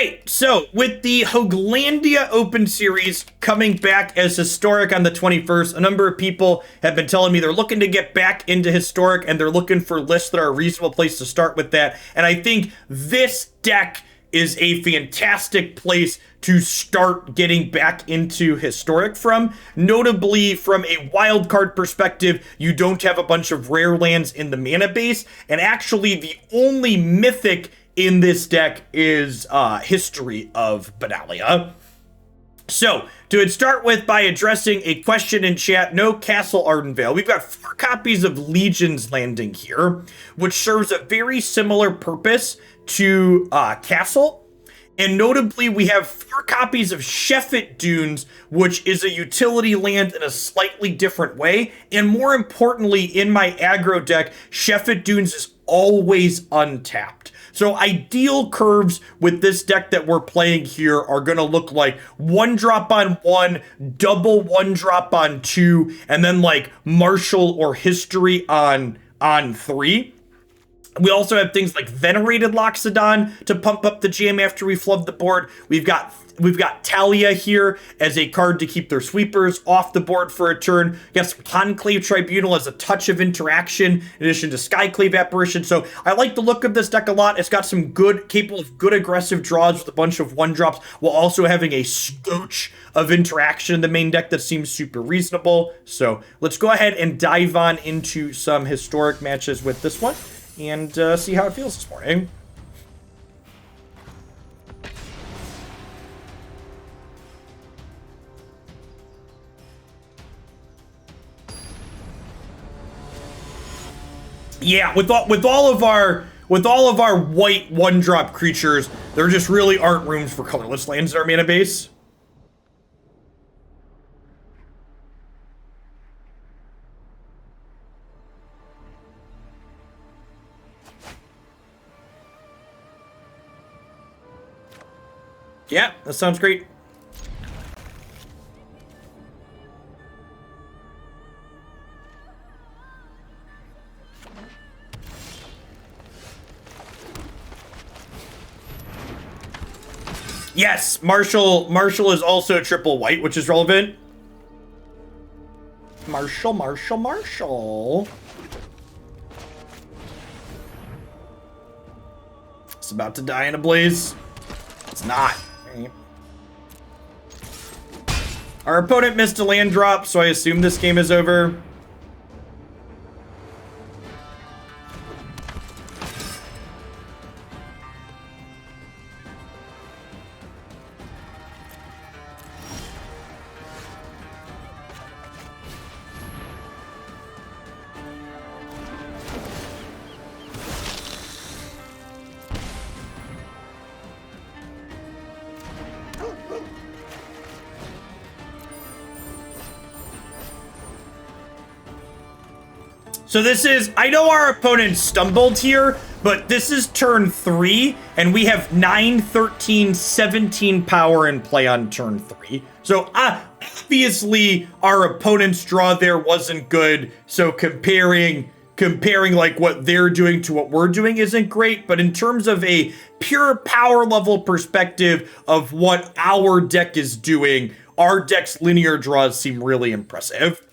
right, so with the Hoaglandia Open Series coming back as Historic on the 21st, a number of people have been telling me they're looking to get back into Historic, and they're looking for lists that are a reasonable place to start with that. And I think this deck is a fantastic place to start getting back into Historic from. Notably, from a wildcard perspective, you don't have a bunch of rare lands in the mana base, and actually the only mythic in this deck is History of Benalia. So, to start with by addressing a question in chat, no Castle Ardenvale. We've got 4 copies of Legion's Landing here, which serves a very similar purpose to Castle. And notably, we have 4 copies of Shefet Dunes, which is a utility land in a slightly different way. And more importantly, in my aggro deck, Shefet Dunes is always untapped. So ideal curves with this deck that we're playing here are going to look like 1-drop on 1, double 1-drop on 2, and then like Marshal or History on 3. We also have things like Venerated Loxodon to pump up the jam after we flood the board. We've got Thalia here as a card to keep their sweepers off the board for a turn. We got some Conclave Tribunal as a touch of interaction in addition to Skyclave Apparition. So I like the look of this deck a lot. It's got some capable of good aggressive draws with a bunch of 1-drops while also having a scotch of interaction in the main deck that seems super reasonable. So let's go ahead and dive on into some Historic matches with this one and see how it feels this morning. Yeah, with all of our white 1-drop creatures, there just really aren't rooms for colorless lands in our mana base. Yeah, that sounds great. Yes, Marshal is also triple white, which is relevant. Marshal. It's about to die in a blaze. It's not. Our opponent missed a land drop, so I assume this game is over. So this is, I know our opponent stumbled here, but this is turn 3, and we have 9, 13, 17 power in play on turn 3. So obviously our opponent's draw there wasn't good, so comparing like what they're doing to what we're doing isn't great, but in terms of a pure power level perspective of what our deck is doing, our deck's linear draws seem really impressive.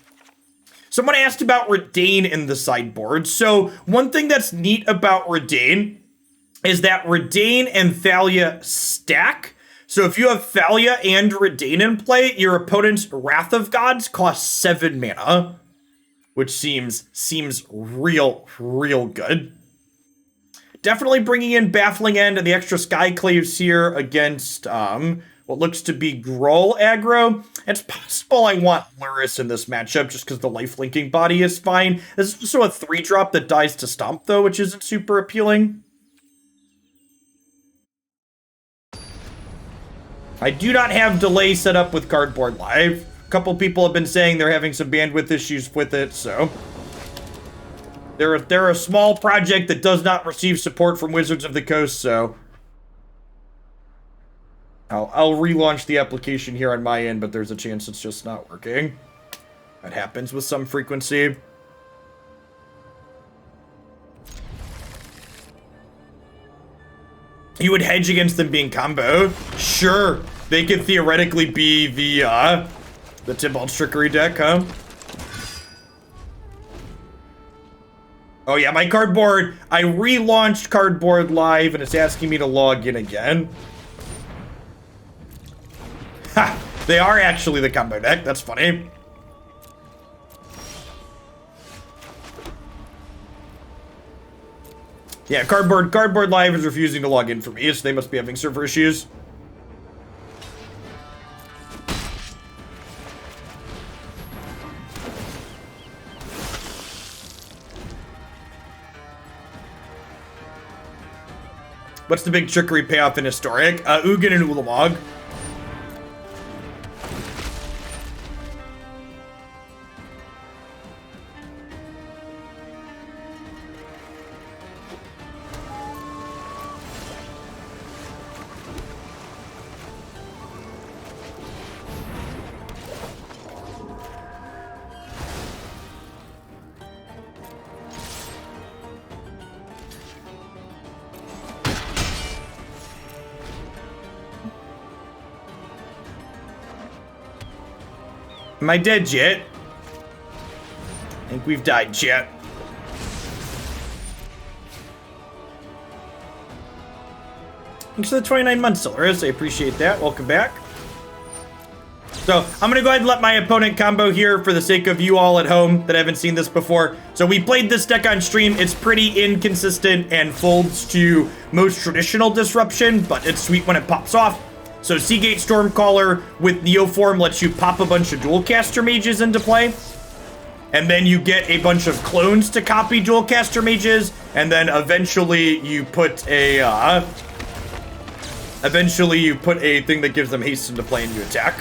Someone asked about Reidane in the sideboard. So one thing that's neat about Reidane is that Reidane and Thalia stack. So if you have Thalia and Reidane in play, your opponent's Wrath of Gods costs 7 mana, which seems real good. Definitely bringing in Baffling End and the extra Skyclaves here against what looks to be Gruul aggro. It's possible I want Lurrus in this matchup just because the life-linking body is fine. This is also a 3-drop that dies to Stomp, though, which isn't super appealing. I do not have delay set up with Cardboard Live. A couple people have been saying they're having some bandwidth issues with it, so... They're a small project that does not receive support from Wizards of the Coast, so... I'll relaunch the application here on my end, but there's a chance it's just not working. That happens with some frequency. You would hedge against them being combo. Sure, they could theoretically be the Tybalt's Trickery deck, huh? Oh yeah, my cardboard, I relaunched Cardboard Live and it's asking me to log in again. Ha! They are actually the combo deck, that's funny. Yeah, Cardboard Live is refusing to log in for me, so they must be having server issues. What's the big trickery payoff in Historic? Ugin and Ulamog. Am I dead yet? I think we've died yet. Thanks for the 29 months, Lurrus. I appreciate that. Welcome back. So I'm gonna go ahead and let my opponent combo here for the sake of you all at home that haven't seen this before. So we played this deck on stream. It's pretty inconsistent and folds to most traditional disruption, but it's sweet when it pops off. So Seagate Stormcaller with Neoform lets you pop a bunch of Dualcaster Mages into play. And then you get a bunch of clones to copy Dualcaster Mages. And then eventually you put a thing that gives them haste into play and you attack.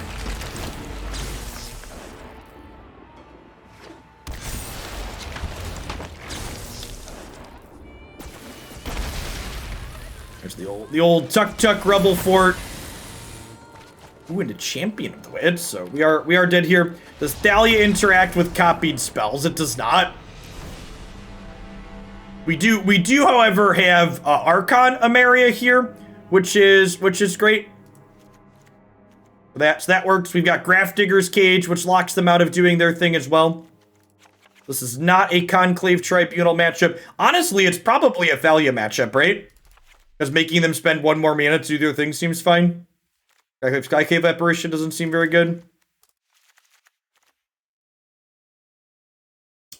There's the old Tuck Rebel Fort. Ooh, and a Champion of the Witch, so we are dead here. Does Thalia interact with copied spells? It does not. We do, however, have Archon of Emeria here, which is great. So that works. We've got Grafdigger's Cage, which locks them out of doing their thing as well. This is not a Conclave Tribunal matchup. Honestly, it's probably a Thalia matchup, right? Because making them spend one more mana to do their thing seems fine. Skyclave Apparition doesn't seem very good.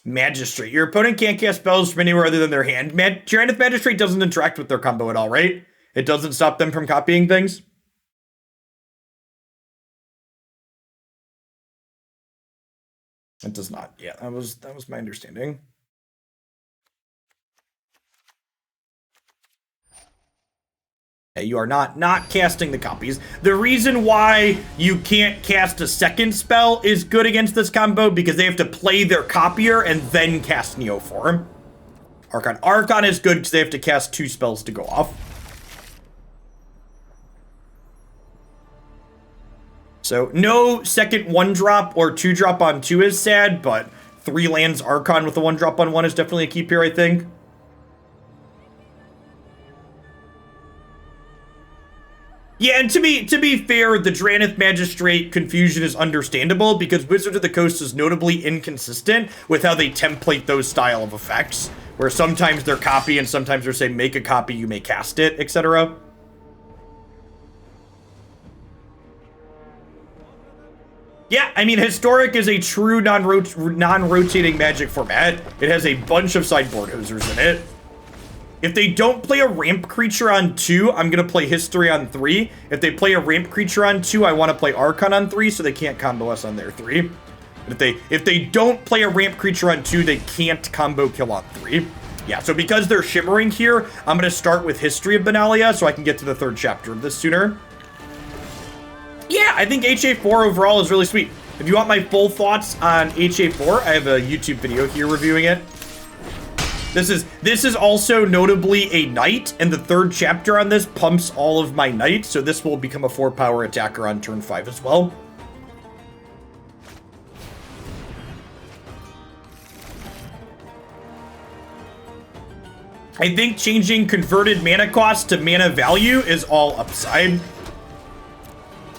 Magistrate. Your opponent can't cast spells from anywhere other than their hand. Tyrannith Magistrate doesn't interact with their combo at all, right? It doesn't stop them from copying things. It does not. Yeah, that was my understanding. You are not casting the copies. The reason why you can't cast a second spell is good against this combo because they have to play their copier and then cast Neoform. Archon is good because they have to cast 2 spells to go off. So no second 1-drop or 2-drop on 2 is sad, but 3 lands Archon with a 1-drop on 1 is definitely a keep here, I think. Yeah, and to be fair, the Tyrannith Magistrate confusion is understandable because Wizards of the Coast is notably inconsistent with how they template those style of effects, where sometimes they're copy and sometimes they're saying make a copy, you may cast it, etc. Yeah, I mean, Historic is a true non-rotating Magic format. It has a bunch of sideboard hosers in it. If they don't play a ramp creature on 2, I'm going to play History on 3. If they play a ramp creature on 2, I want to play Archon on 3 so they can't combo us on their 3. But if they don't play a ramp creature on 2, they can't combo kill on 3. Yeah, so because they're shimmering here, I'm going to start with History of Benalia so I can get to the 3rd chapter of this sooner. Yeah, I think HA4 overall is really sweet. If you want my full thoughts on HA4, I have a YouTube video here reviewing it. This is also notably a knight, and the 3rd chapter on this pumps all of my knights, so this will become a 4-power attacker on turn 5 as well. I think changing converted mana cost to mana value is all upside.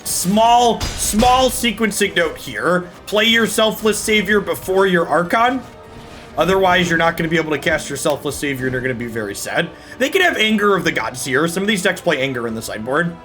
Small sequencing note here. Play your Selfless Savior before your Archon. Otherwise, you're not going to be able to cast your Selfless Savior and you're going to be very sad. They could have Anger of the Godseer. Some of these decks play Anger in the sideboard.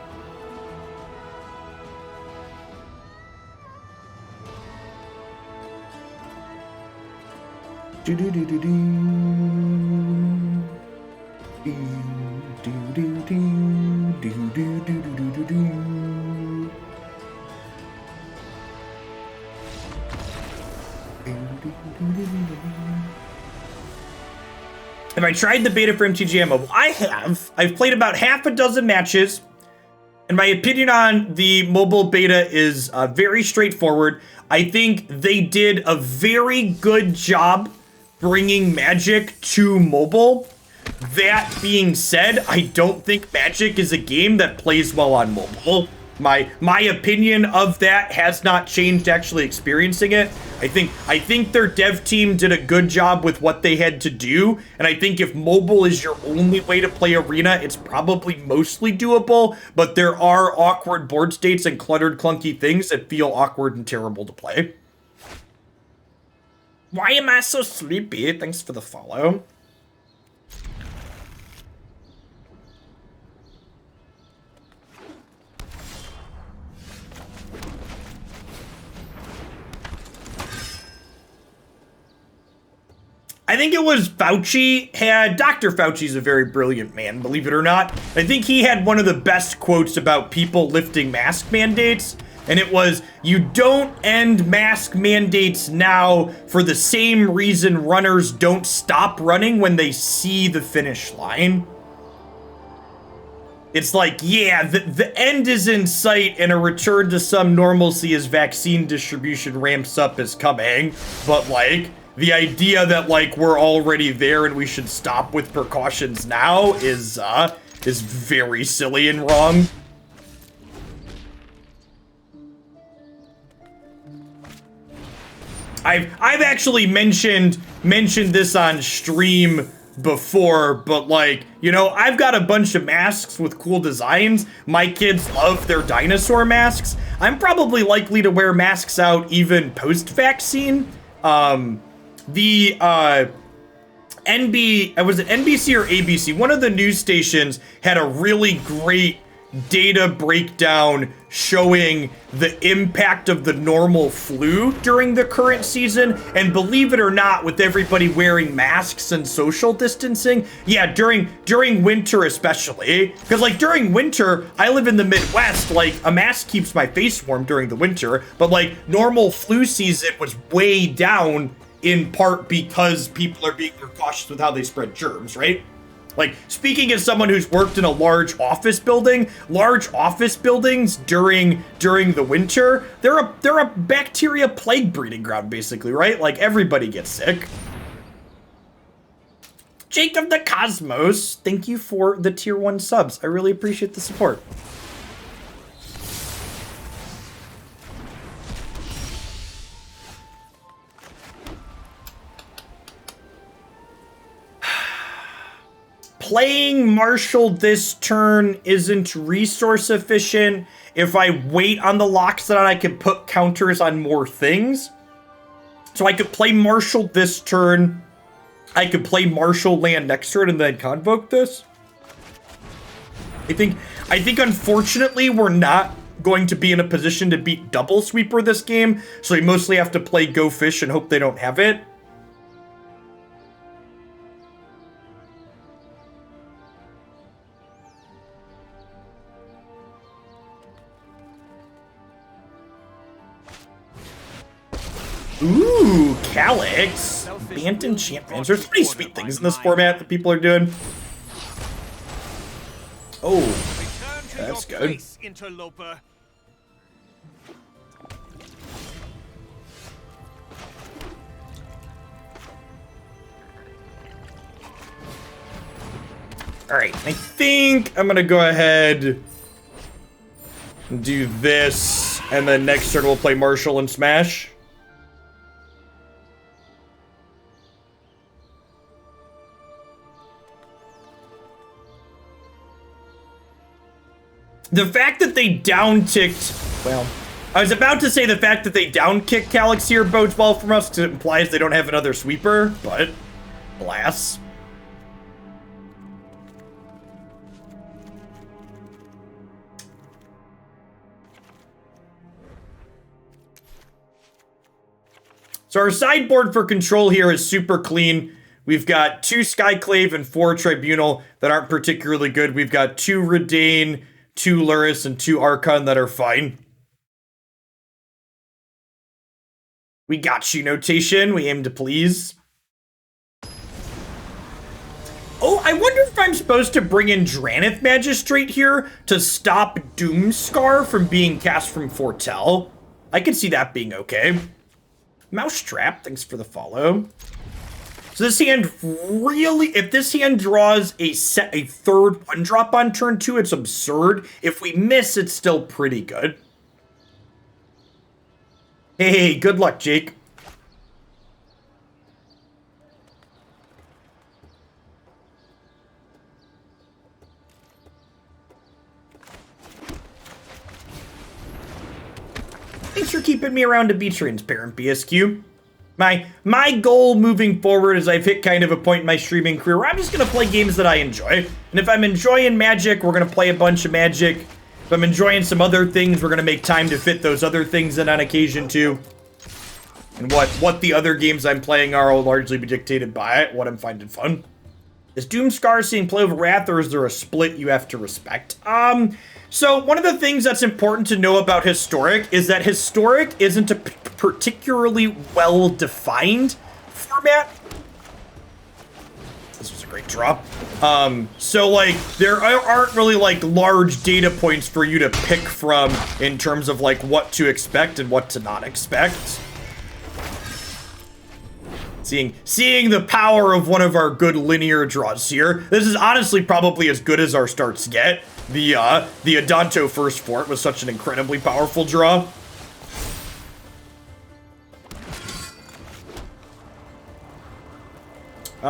Have I tried the beta for MTGM Mobile? I have. I've played about half a dozen matches, and my opinion on the mobile beta is very straightforward. I think they did a very good job bringing Magic to mobile. That being said, I don't think Magic is a game that plays well on mobile. My opinion of that has not changed actually experiencing it. I think their dev team did a good job with what they had to do, and I think if mobile is your only way to play Arena, it's probably mostly doable, but there are awkward board states and cluttered, clunky things that feel awkward and terrible to play. Why am I so sleepy? Thanks for the follow. I think it was Dr. Fauci's a very brilliant man, believe it or not. I think he had one of the best quotes about people lifting mask mandates, and it was, you don't end mask mandates now for the same reason runners don't stop running when they see the finish line. It's like, yeah, the end is in sight and a return to some normalcy as vaccine distribution ramps up is coming, but like, the idea that, like, we're already there and we should stop with precautions now is very silly and wrong. I've actually mentioned this on stream before, but like, you know, I've got a bunch of masks with cool designs. My kids love their dinosaur masks. I'm probably likely to wear masks out even post-vaccine. The was it NBC or ABC? One of the news stations had a really great data breakdown showing the impact of the normal flu during the current season. And believe it or not, with everybody wearing masks and social distancing, yeah, during winter especially, because like during winter, I live in the Midwest, like a mask keeps my face warm during the winter, but like normal flu season was way down in part because people are being more cautious with how they spread germs, right? Like, speaking as someone who's worked in a large office building, large office buildings during the winter, they're a bacteria plague breeding ground, basically, right? Like, everybody gets sick. Jacob the Cosmos, thank you for the tier 1 subs. I really appreciate the support. Playing Marshal this turn isn't resource efficient. If I wait on the Loxodon, I can put counters on more things. So I could play Marshal this turn. I could play Marshal land next turn and then convoke this. I think unfortunately we're not going to be in a position to beat Double Sweeper this game, so we mostly have to play Go Fish and hope they don't have it. Ooh, Calyx. Banton Champions. There's pretty sweet things in this format that people are doing. Oh, that's good. Alright, I think I'm gonna go ahead and do this, and then next turn we'll play Marshal and Smash. The fact that they down-ticked, well, I was about to say the fact that they down-kicked Calyx here bodes well for us, because it implies they don't have another sweeper, but alas. So our sideboard for control here is super clean. We've got 2 Skyclave and 4 Tribunal that aren't particularly good. We've got 2 Reidane, 2 Lurrus, and 2 Archon that are fine. We got you notation. We aim to please. Oh, I wonder if I'm supposed to bring in Dranith Magistrate here to stop Doomscar from being cast from Foretell. I could see that being okay. Mousetrap, thanks for the follow. So this hand really, if this hand draws a 3rd 1-drop on turn 2, it's absurd. If we miss, it's still pretty good. Hey, good luck, Jake. Thanks for keeping me around to be transparent, BSQ. My goal moving forward is I've hit kind of a point in my streaming career where I'm just going to play games that I enjoy. And if I'm enjoying Magic, we're going to play a bunch of Magic. If I'm enjoying some other things, we're going to make time to fit those other things in on occasion too. And what the other games I'm playing are will largely be dictated by it, what I'm finding fun. Is Doomscar seeing play of Wrath, or is there a split you have to respect? So one of the things that's important to know about Historic is that Historic isn't a particularly well-defined format. This was a great draw. So like there aren't really like large data points for you to pick from in terms of like what to expect and what to not expect. Seeing the power of one of our good linear draws here. This is honestly probably as good as our starts get. The Adanto First Fort was such an incredibly powerful draw. Do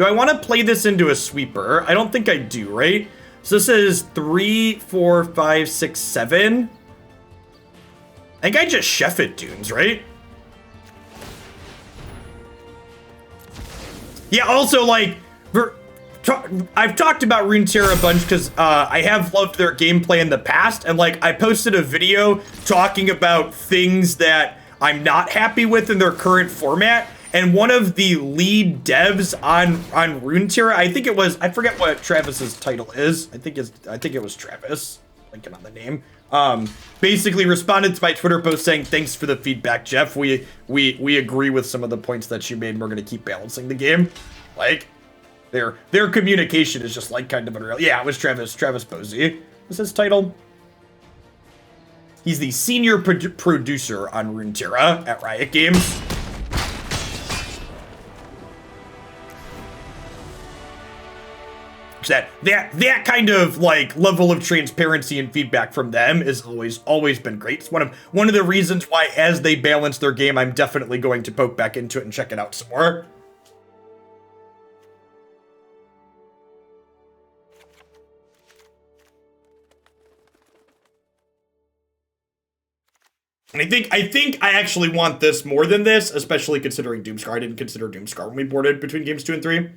I want to play this into a sweeper? I don't think I do, right? So this is 3, 4, 5, 6, 7. I think I just Shefet Dunes, right? Yeah, also, like, I've talked about Runeterra a bunch because I have loved their gameplay in the past, and, like, I posted a video talking about things that I'm not happy with in their current format, and one of the lead devs on Runeterra, I think it was, I forget what Travis's title is, I think it was Travis, linking on the name, basically responded to my Twitter post saying, thanks for the feedback, Jeff. We agree with some of the points that you made, and we're going to keep balancing the game. Like, their communication is just like kind of unreal. Yeah, it was Travis Posey. What's his title? He's the senior producer on Runeterra at Riot Games. That kind of like level of transparency and feedback from them is always been great. It's one of the reasons why, as they balance their game, I'm definitely going to poke back into it and check it out some more. And I think I actually want this more than this, especially considering Doomscar. I didn't consider Doomscar when we boarded between games 2 and 3.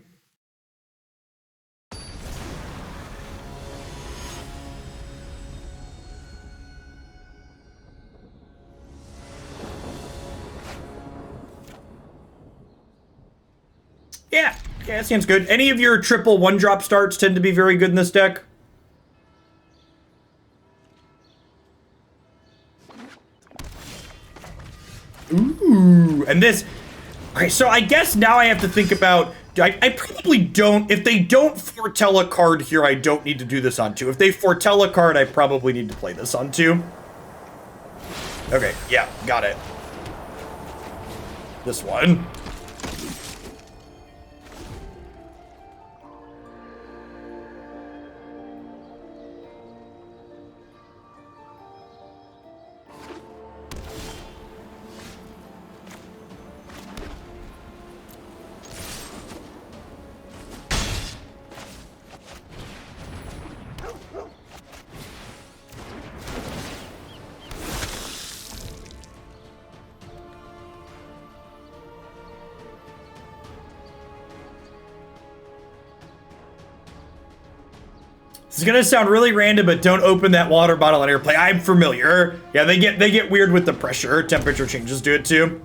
Yeah, that seems good. Any of your triple 1-drop starts tend to be very good in this deck? Ooh, and this... Okay, so I guess now I have to think about... I probably don't... If they don't foretell a card here, I don't need to do this on 2. If they foretell a card, I probably need to play this on 2. Okay, yeah, got it. This one. It's gonna sound really random, but don't open that water bottle on airplane. I'm familiar. Yeah, they get weird with the pressure. Temperature changes do it too.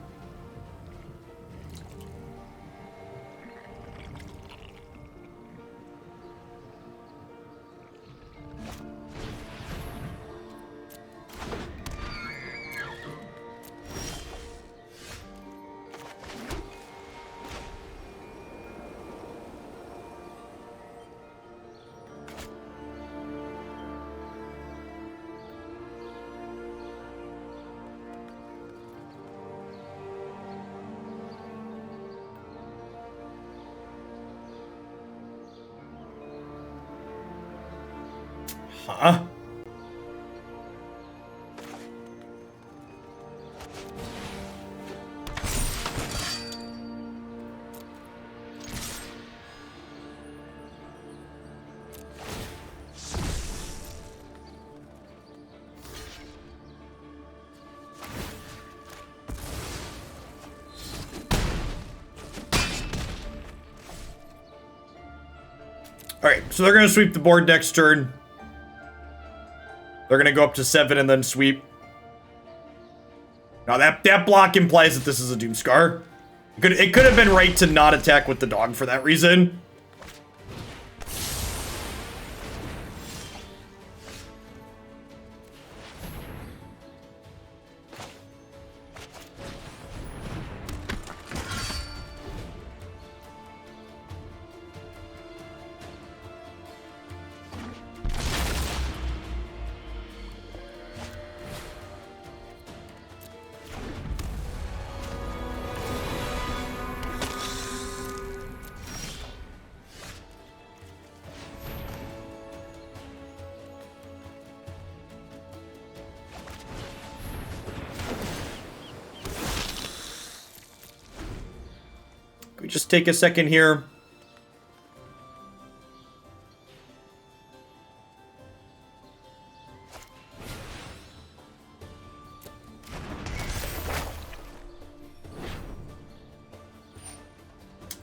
Huh? Alright, so they're gonna sweep the board next turn. They're gonna go up to 7 and then sweep. Now that block implies that this is a Doomscar. It could have been right to not attack with the dog for that reason. We just take a second here.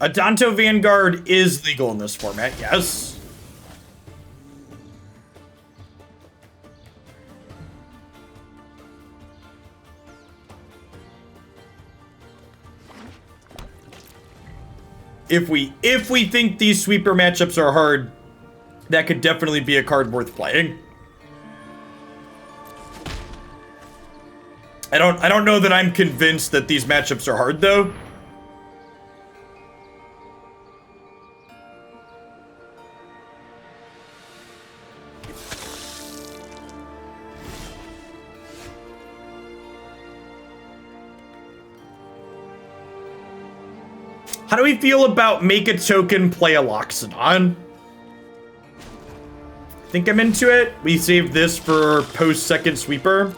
Adanto Vanguard is legal in this format, yes. If we think these sweeper matchups are hard, that could definitely be a card worth playing. I don't know that I'm convinced that these matchups are hard though. How do we feel about make a token, play a Loxodon? I think I'm into it. We save this for post second sweeper.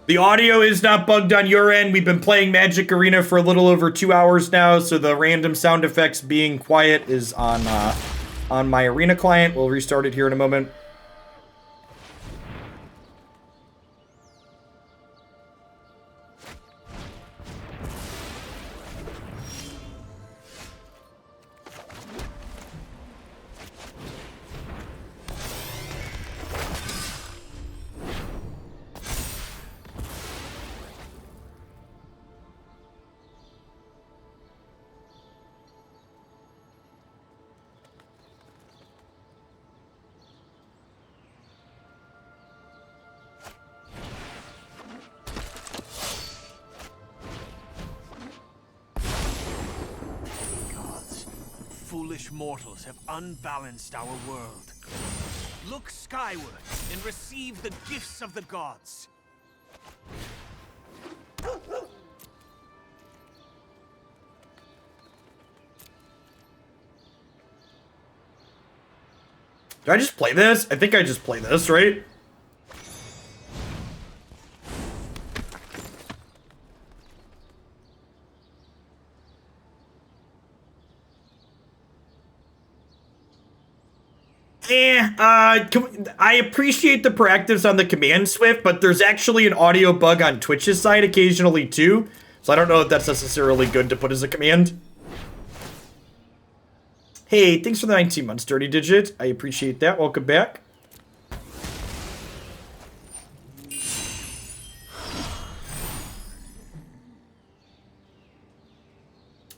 The audio is not bugged on your end. We've been playing Magic Arena for a little over 2 hours now, so the random sound effects being quiet is on my Arena client. We'll restart it here in a moment. Foolish mortals have unbalanced our world. Look skyward and receive the gifts of the gods. Did I just play this? I think I just play this, right? I appreciate the proactives on the command swift, but there's actually an audio bug on Twitch's side occasionally too. So I don't know if that's necessarily good to put as a command. Hey, thanks for the 19 months, Dirty Digit. I appreciate that. Welcome back.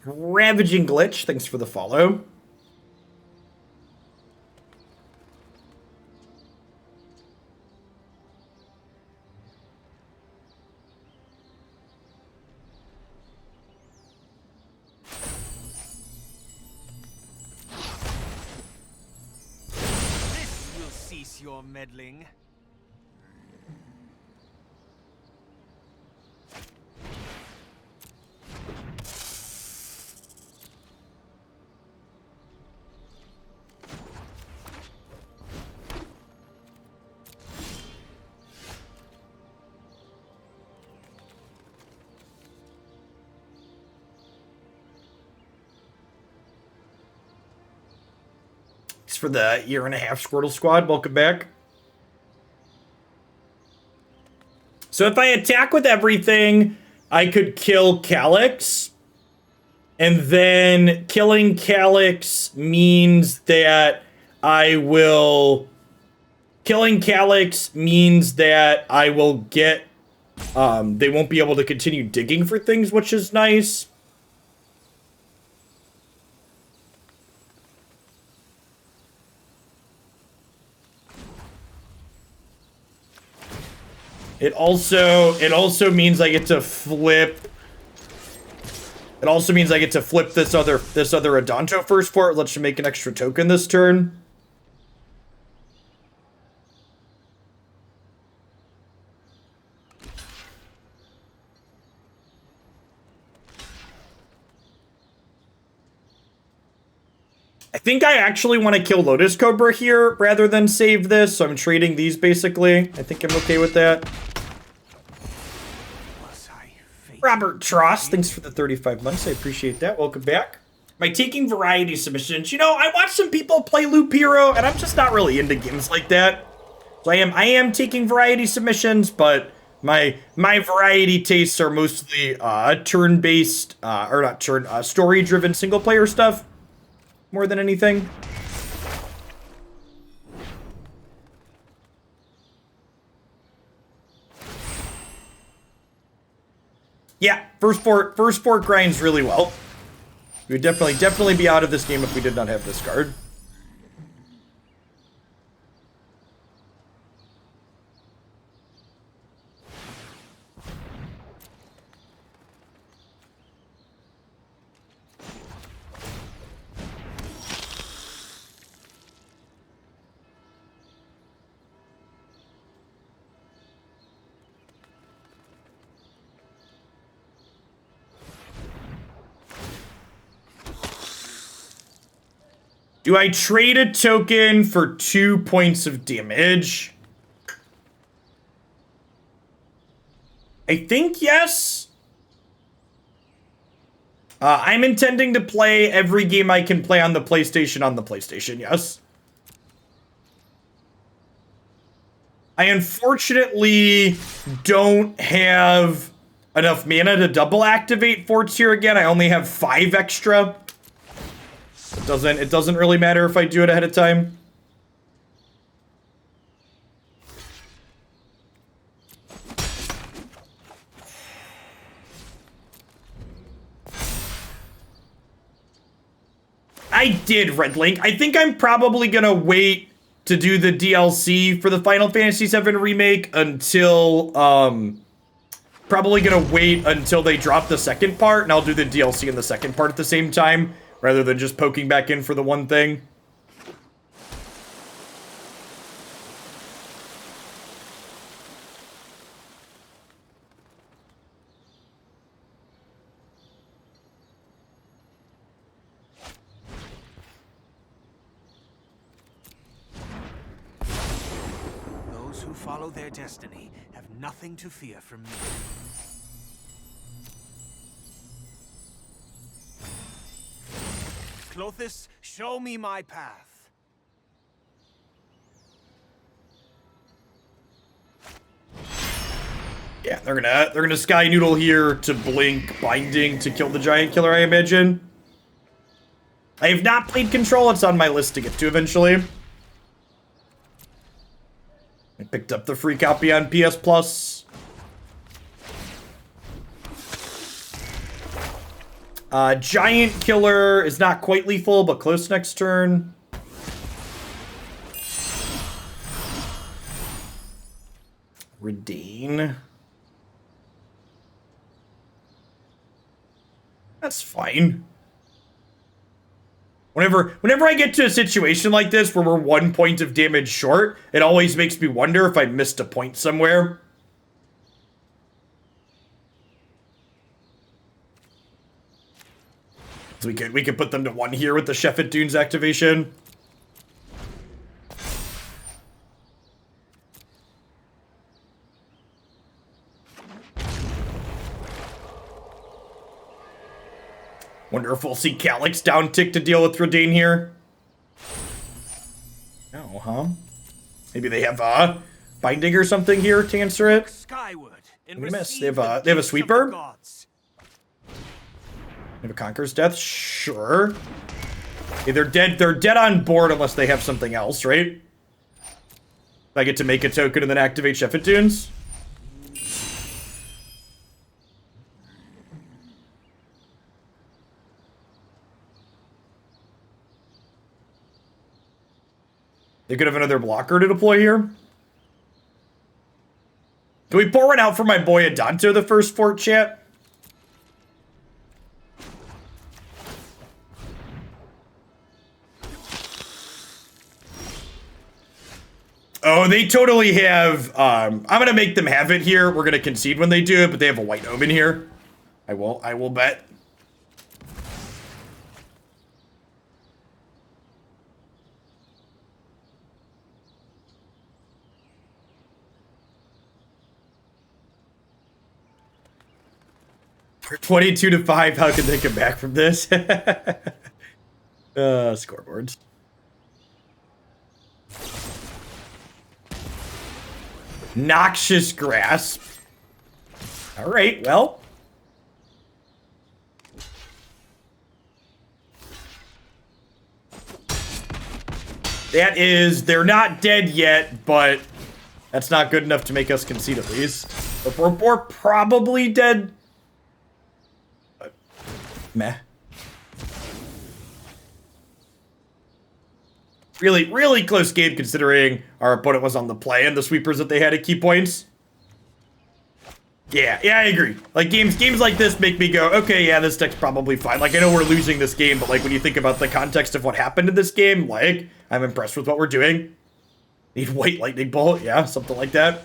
Ravaging Glitch, thanks for the follow. This will cease your meddling. For the year-and-a-half Squirtle Squad, welcome back. So if I attack with everything, I could kill Calyx. And then killing Calyx means that I will... Killing Calyx means that I will get... they won't be able to continue digging for things, which is nice. It also means I get to flip. It also means I get to flip this other Adanto first for it. Let's make an extra token this turn. I think I actually want to kill Lotus Cobra here rather than save this, so I'm trading these basically. I think I'm okay with that. Robert Tross, thanks for the 35 months. I appreciate that. Welcome back. Am I taking variety submissions? You know, I watch some people play Loop Hero, and I'm just not really into games like that. So I am taking variety submissions, but my variety tastes are mostly turn-based, or not turn, story-driven single-player stuff more than anything. Yeah, first port grinds really well. We would definitely be out of this game if we did not have this card. Do I trade a token for 2 points of damage? I think yes. I'm intending to play every game I can play on the PlayStation, yes. I unfortunately don't have enough mana to double activate forts here again. I only have 5 extra. It doesn't really matter if I do it ahead of time. I did, Red Link. I think I'm probably gonna wait to do the DLC for the Final Fantasy VII Remake until, probably gonna wait until they drop the second part, and I'll do the DLC in the second part at the same time, rather than just poking back in for the one thing. Those who follow their destiny have nothing to fear from me. Clothis, show me my path. Yeah, they're gonna Sky Noodle here to blink Binding to kill the Giant Killer, I imagine. I have not played Control. It's on my list to get to eventually. I picked up the free copy on PS Plus. Giant Killer is not quite lethal, but close next turn. Reidane. That's fine. Whenever I get to a situation like this where we're 1 point of damage short, it always makes me wonder if I missed a point somewhere. So we could put them to 1 here with the Shefet Dunes activation. Wonder if we'll see Calyx down tick to deal with Reidane here. No, huh? Maybe they have Binding or something here to answer it. Skyward and We miss. They receive have the a gifts of sweeper. the gods. They have a Conqueror's Death. Sure. Okay, they're dead. They're dead on board unless they have something else, right? I get to make a token and then activate Shefet Dunes. They could have another blocker to deploy here. Can we pour one out for my boy Adanto, the first fort, chat? Oh, they totally have, I'm gonna make them have it here. We're gonna concede when they do it, but they have a White Omen here. I will bet. For 22-5, how can they come back from this? Scoreboards. Noxious Grasp. All right, well. That is, they're not dead yet, but that's not good enough to make us concede at least. But we're probably dead. But, meh. Really close game considering our opponent was on the play and the sweepers that they had at key points. Yeah, I agree. Like, games like this make me go, okay, yeah, this deck's probably fine. Like, I know we're losing this game, but, like, when you think about the context of what happened in this game, like, I'm impressed with what we're doing. Need White Lightning Bolt, yeah, something like that.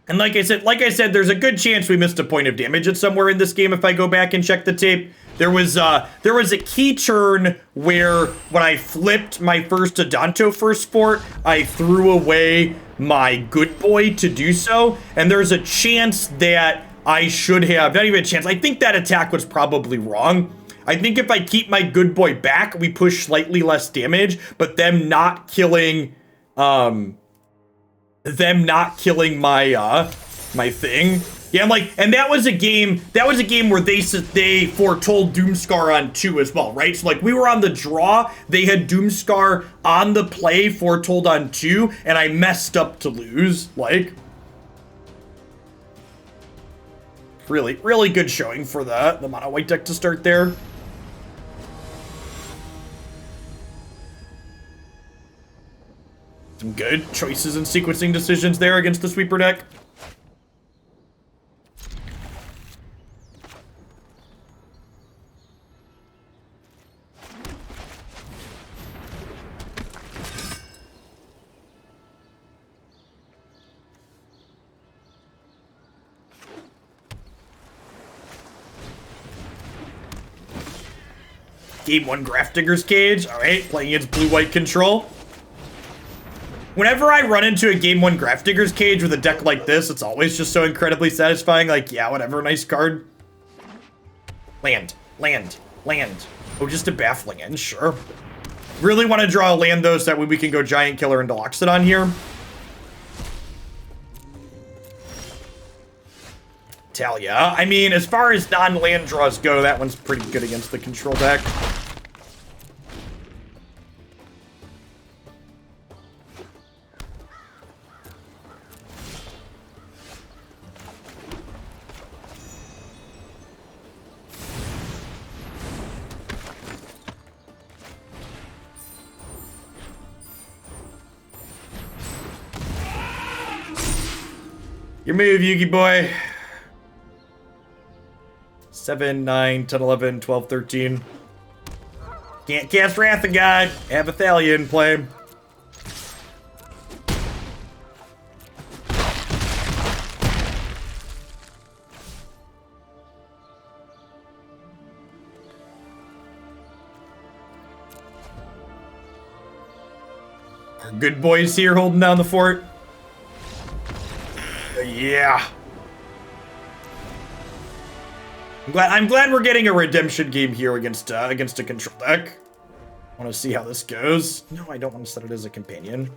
And like I said, there's a good chance we missed a point of damage at somewhere in this game if I go back and check the tape. There was a key turn where when I flipped my first Adanto first fort, I threw away my good boy to do so. And there's a chance that I should have, not even a chance, I think that attack was probably wrong. I think if I keep my good boy back, we push slightly less damage, but them not killing my my thing. Yeah, I'm like, and that was a game where they foretold Doomscar on 2 as well, right? So like we were on the draw, they had Doomscar on the play, foretold on 2, and I messed up to lose. Like, really good showing for the mono white deck to start there. Some good choices and sequencing decisions there against the sweeper deck. Game 1 Grafdigger's Cage. All right, playing against blue-white control. Whenever I run into a Game 1 Grafdigger's Cage with a deck like this, it's always just so incredibly satisfying. Like, yeah, whatever, nice card. Land. Oh, just a Baffling End, sure. Really want to draw a land, though, so that way we can go Giant Killer into Loxodon here. Thalia. I mean, as far as non-land draws go, that one's pretty good against the control deck. Your move, Yugi boy. 7, 9, 10, 11, 12, 13. Can't cast Wrath of God. Have a Thalia in play. Our good boys here holding down the fort. Yeah. I'm glad we're getting a redemption game here against a control deck. I want to see how this goes. No, I don't want to set it as a companion.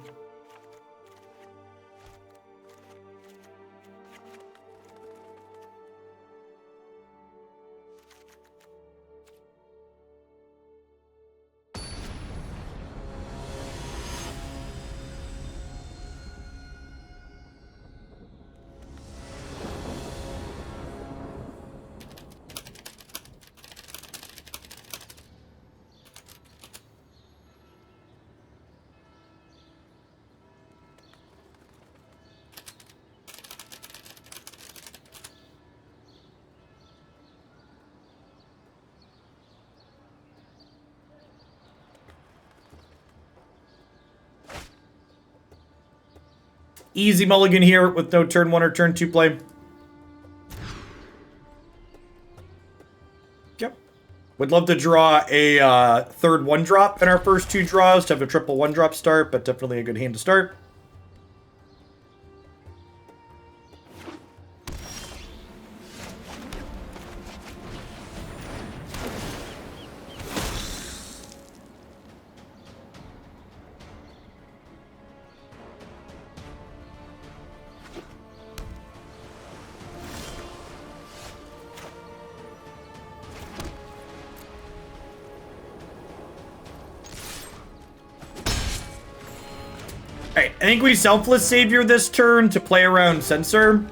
Easy mulligan here with no turn 1 or turn 2 play. Yep. Would love to draw a third 1-drop in our first 2 draws to have a triple 1-drop start, but definitely a good hand to start. Alright, I think we Selfless Savior this turn to play around Censor.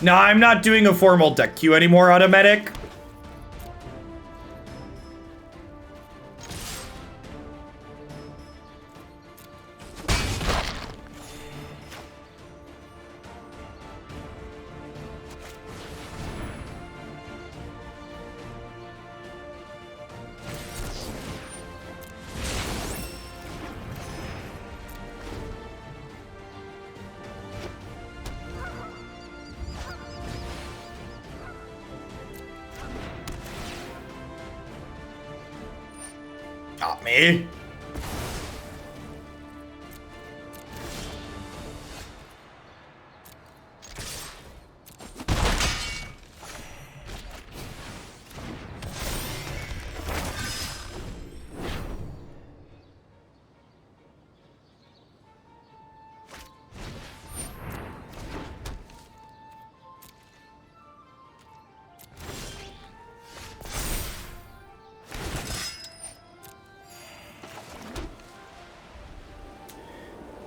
No, I'm not doing a formal deck queue anymore, Automatic. Got me.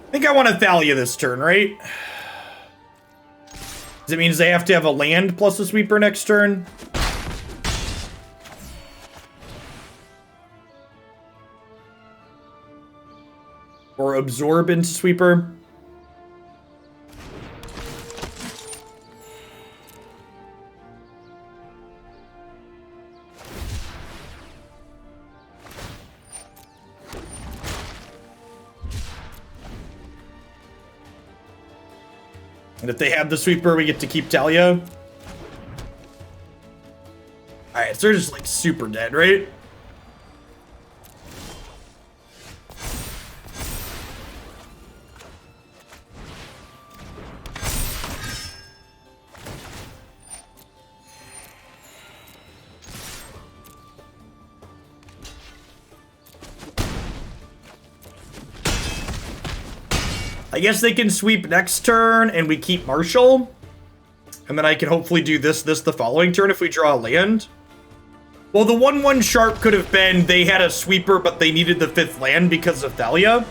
I think I want to Thalia this turn, right? Does it mean they have to have a land plus a sweeper next turn? Or absorb into sweeper? And if they have the sweeper, we get to keep Thalia. Alright, so they're just like super dead, right? I guess they can sweep next turn and we keep Marshal. And then I can hopefully do this the following turn if we draw a land. Well, the 1/1 sharp could have been they had a sweeper, but they needed the 5th land because of Thalia.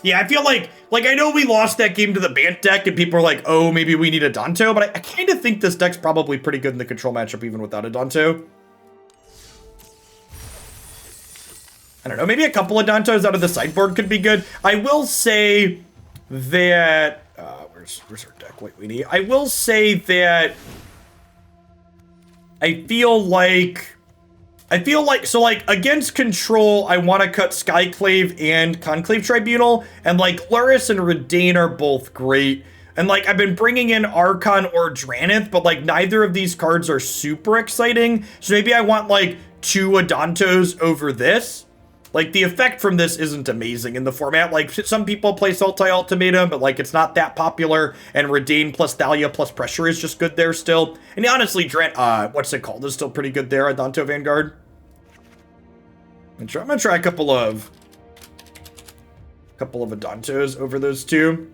Yeah, I feel like I know we lost that game to the Bant deck, and people are like, oh, maybe we need Adanto, but I kind of think this deck's probably pretty good in the control matchup even without Adanto. I don't know, maybe a couple of Adantos out of the sideboard could be good. I will say that... where's our deck? Wait, Weenie. I will say that I feel like, so like against control, I want to cut Skyclave and Conclave Tribunal, and like Lurrus and Reidane are both great. And like I've been bringing in Archon or Dranith, but like neither of these cards are super exciting. So maybe I want like 2 Adantos over this. Like the effect from this isn't amazing in the format. Like some people play Sultai Ultimatum, but like it's not that popular. And Reidane plus Thalia plus Pressure is just good there still. And honestly, what's it called? Is still pretty good there. Adanto Vanguard. I'm gonna try a couple of Adantos over those 2.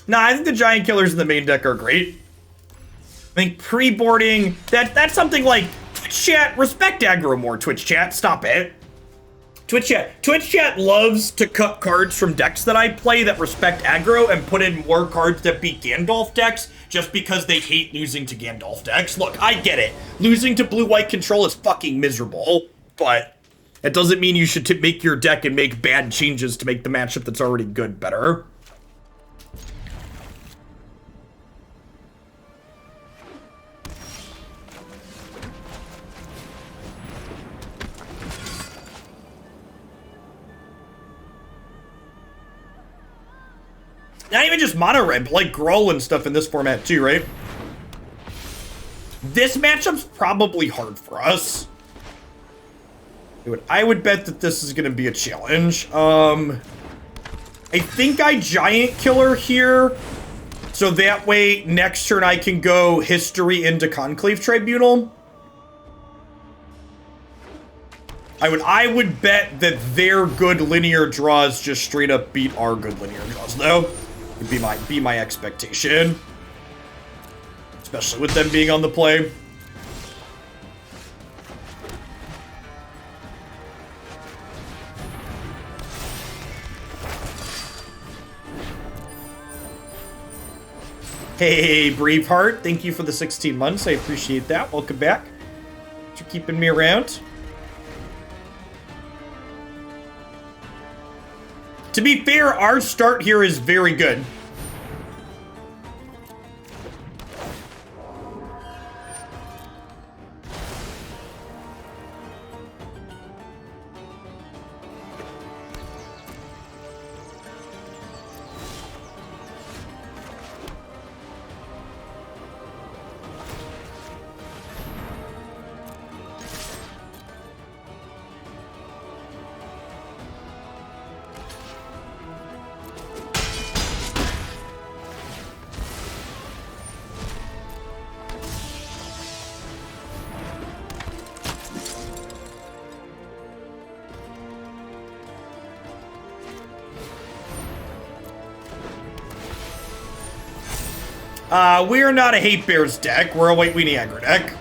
Nah, I think the Giant Killers in the main deck are great. I think pre-boarding that's something like Twitch chat. Respect aggro more. Twitch chat, stop it. Twitch chat loves to cut cards from decks that I play that respect aggro and put in more cards that beat Gandalf decks just because they hate losing to Gandalf decks. Look, I get it. Losing to blue-white control is fucking miserable, but it doesn't mean you should make your deck and make bad changes to make the matchup that's already good better. Not even just mono red, but like Gruul and stuff in this format too, right? This matchup's probably hard for us. I would bet that this is going to be a challenge. I think I Giant Killer here. So that way, next turn I can go History into Conclave Tribunal. I would bet that their good linear draws just straight up beat our good linear draws, though. Would be my expectation. Especially with them being on the play. Hey, Braveheart, thank you for the 16 months. I appreciate that. Welcome back. Thanks for keeping me around. To be fair, our start here is very good. We're not a Hate Bears deck. We're a White Weenie aggro deck.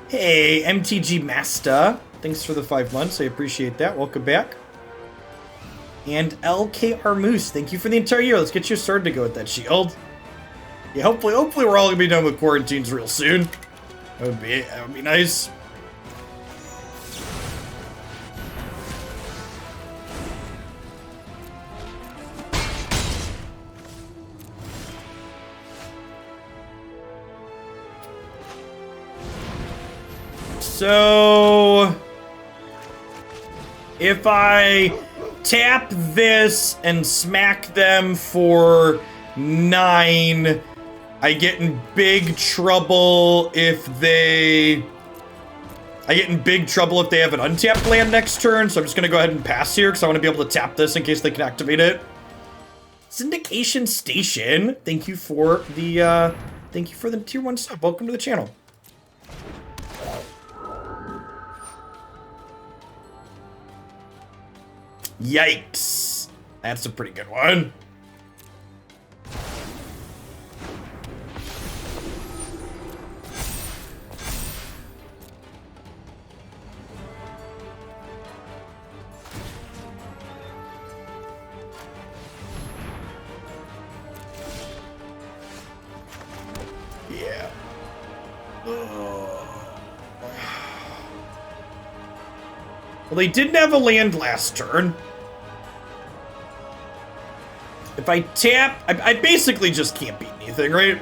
Hey, MTG Master. Thanks for the 5 months. I appreciate that. Welcome back. And LKR Moose. Thank you for the entire year. Let's get you started to go with that shield. Yeah, hopefully we're all gonna be done with quarantines real soon. That would be nice. So if I tap this and smack them for 9, I get in big trouble if they... I get in big trouble if they have an untapped land next turn, so I'm just gonna go ahead and pass here because I want to be able to tap this in case they can activate it. Syndication Station, thank you for the tier 1 sub. Welcome to the channel. Yikes. That's a pretty good one. Yeah. Well, they didn't have a land last turn. If I tap, I basically just can't beat anything, right?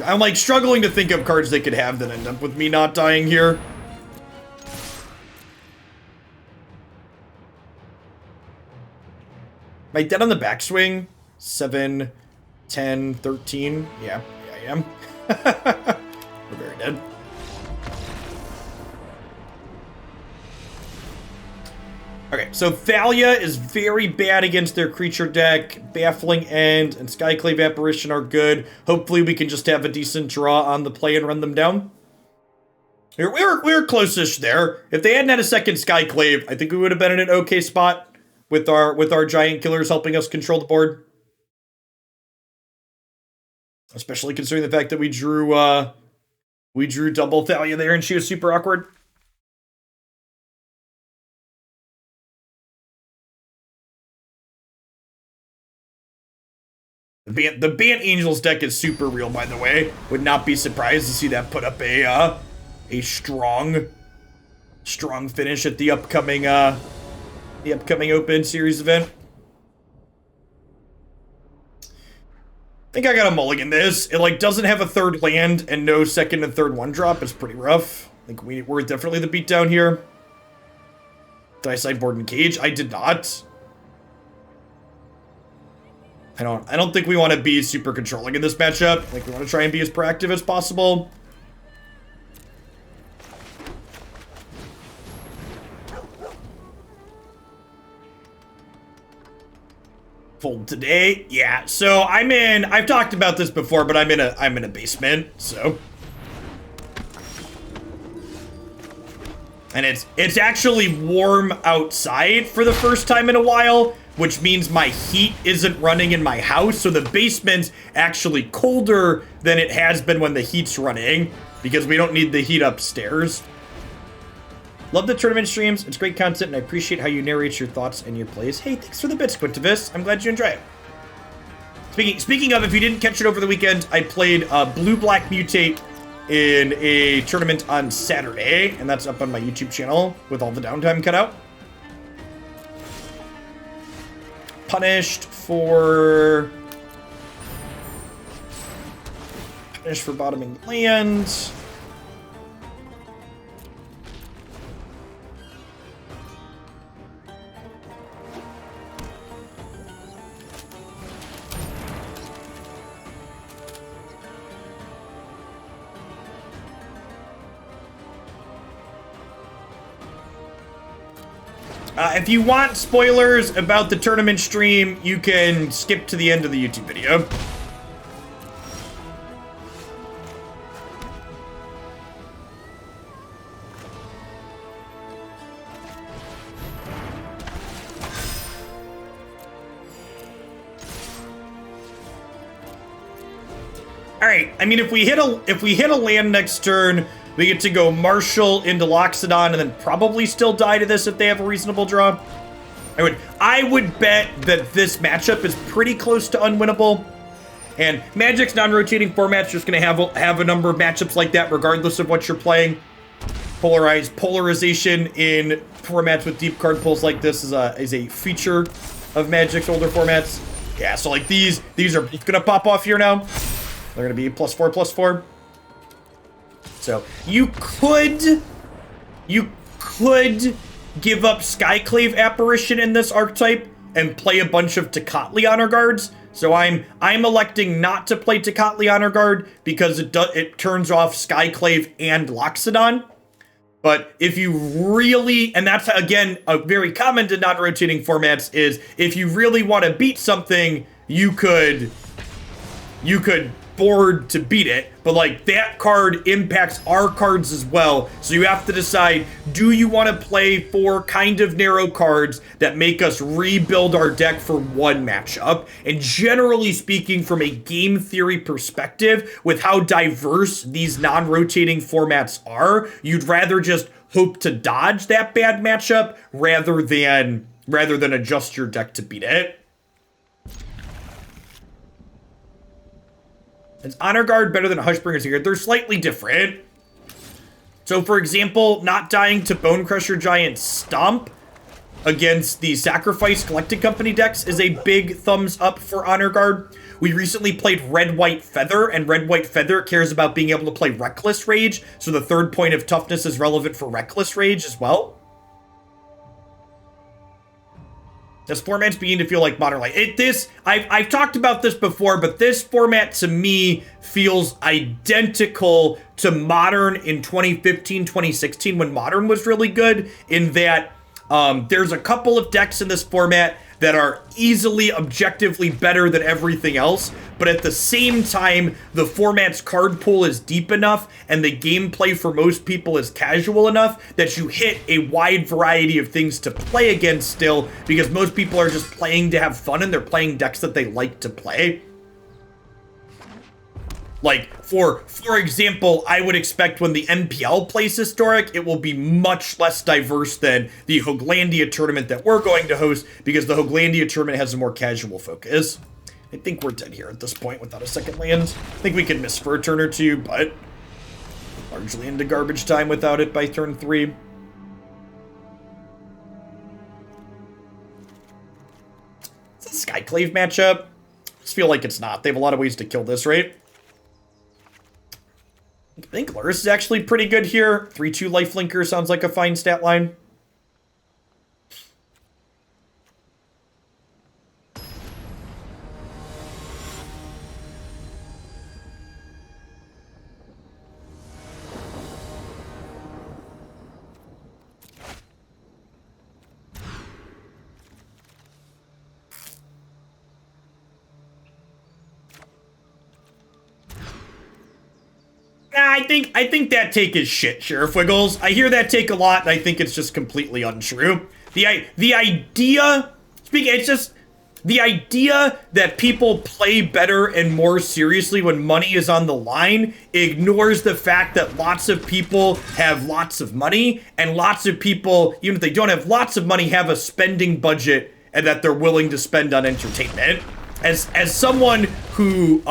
I'm like struggling to think of cards they could have that end up with me not dying here. Am I dead on the backswing? 7, 10, 13. Yeah, I am. We're very dead. Okay, so Thalia is very bad against their creature deck. Baffling End and Skyclave Apparition are good. Hopefully we can just have a decent draw on the play and run them down. We were close-ish there. If they hadn't had a second Skyclave, I think we would have been in an okay spot with our giant killers helping us control the board. Especially considering the fact that we drew double Thalia there and she was super awkward. The Bant Angels deck is super real, by the way. Would not be surprised to see that put up a strong finish at the upcoming Open Series event. I think I got a mulligan this. It like doesn't have a third land and no second and third 1-drop. It's pretty rough. I think we're definitely the beatdown here. Did I sideboard and cage? I did not. I don't think we want to be super controlling in this matchup. Like, we want to try and be as proactive as possible. Fold today. Yeah, so I've talked about this before, but I'm in a basement, so. And it's actually warm outside for the first time in a while, which means my heat isn't running in my house, so the basement's actually colder than it has been when the heat's running, because we don't need the heat upstairs. Love the tournament streams. It's great content, and I appreciate how you narrate your thoughts and your plays. Hey, thanks for the bits, Quintivus. I'm glad you enjoy it. Speaking of, if you didn't catch it over the weekend, I played Blue-Black Mutate in a tournament on Saturday, and that's up on my YouTube channel with all the downtime cut out. Punished for bottoming land. If you want spoilers about the tournament stream, you can skip to the end of the YouTube video. All right. I mean, if we hit a land next turn, we get to go Marshal into Loxodon and then probably still die to this if they have a reasonable draw. I would bet that this matchup is pretty close to unwinnable. And Magic's non-rotating format's just going to have a number of matchups like that regardless of what you're playing. Polarization in formats with deep card pulls like this is a feature of Magic's older formats. Yeah, so like these are both going to pop off here now. They're going to be +4/+4. So you could give up Skyclave Apparition in this archetype and play a bunch of Tocatli Honor Guards. So I'm electing not to play Tocatli Honor Guard because it turns off Skyclave and Loxodon. But if you really, and that's again a very common to non-rotating formats, is if you really want to beat something, you could board to beat it, but like that card impacts our cards as well. So you have to decide, do you want to play 4 kind of narrow cards that make us rebuild our deck for one matchup? And generally speaking, from a game theory perspective, with how diverse these non-rotating formats are, you'd rather just hope to dodge that bad matchup rather than adjust your deck to beat it. Is Honor Guard better than Hushbringer's here? They're slightly different. So, for example, not dying to Bone Crusher Giant Stomp against the Sacrifice Collected Company decks is a big thumbs up for Honor Guard. We recently played Red White Feather, and Red White Feather cares about being able to play Reckless Rage, so the 3rd point of toughness is relevant for Reckless Rage as well. This format's beginning to feel like Modern Light. I've talked about this before, but this format to me feels identical to Modern in 2015, 2016, when Modern was really good, in that there's a couple of decks in this format that are easily, objectively better than everything else, but at the same time, the format's card pool is deep enough and the gameplay for most people is casual enough that you hit a wide variety of things to play against still, because most people are just playing to have fun and they're playing decks that they like to play. Like, for example, I would expect when the MPL plays Historic, it will be much less diverse than the Hoaglandia tournament that we're going to host, because the Hoaglandia tournament has a more casual focus. I think we're dead here at this point without a second land. I think we can miss for a turn or two, but largely into garbage time without it by turn 3. Is it a Skyclave matchup? I just feel like it's not. They have a lot of ways to kill this, right? I think Lurrus is actually pretty good here. 3/2 lifelinker sounds like a fine stat line. I think that take is shit, Sheriff Wiggles. I hear that take a lot, and I think it's just completely untrue. The idea that people play better and more seriously when money is on the line ignores the fact that lots of people have lots of money, and lots of people, even if they don't have lots of money, have a spending budget and that they're willing to spend on entertainment. As someone who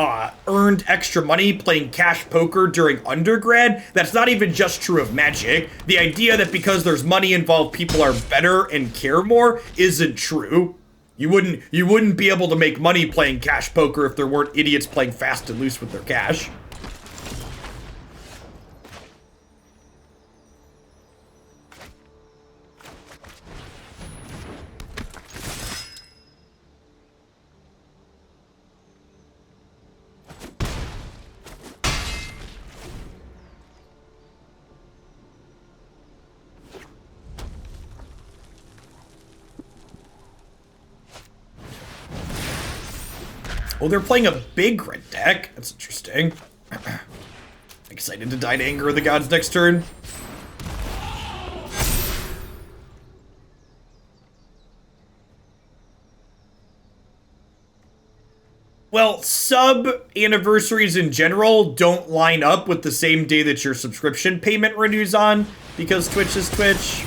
earned extra money playing cash poker during undergrad, that's not even just true of Magic. The idea that because there's money involved, people are better and care more isn't true. You wouldn't be able to make money playing cash poker if there weren't idiots playing fast and loose with their cash. Oh, they're playing a big red deck. That's interesting. Excited to die to Anger of the Gods next turn. Well, sub-anniversaries in general don't line up with the same day that your subscription payment renews on, because Twitch is Twitch.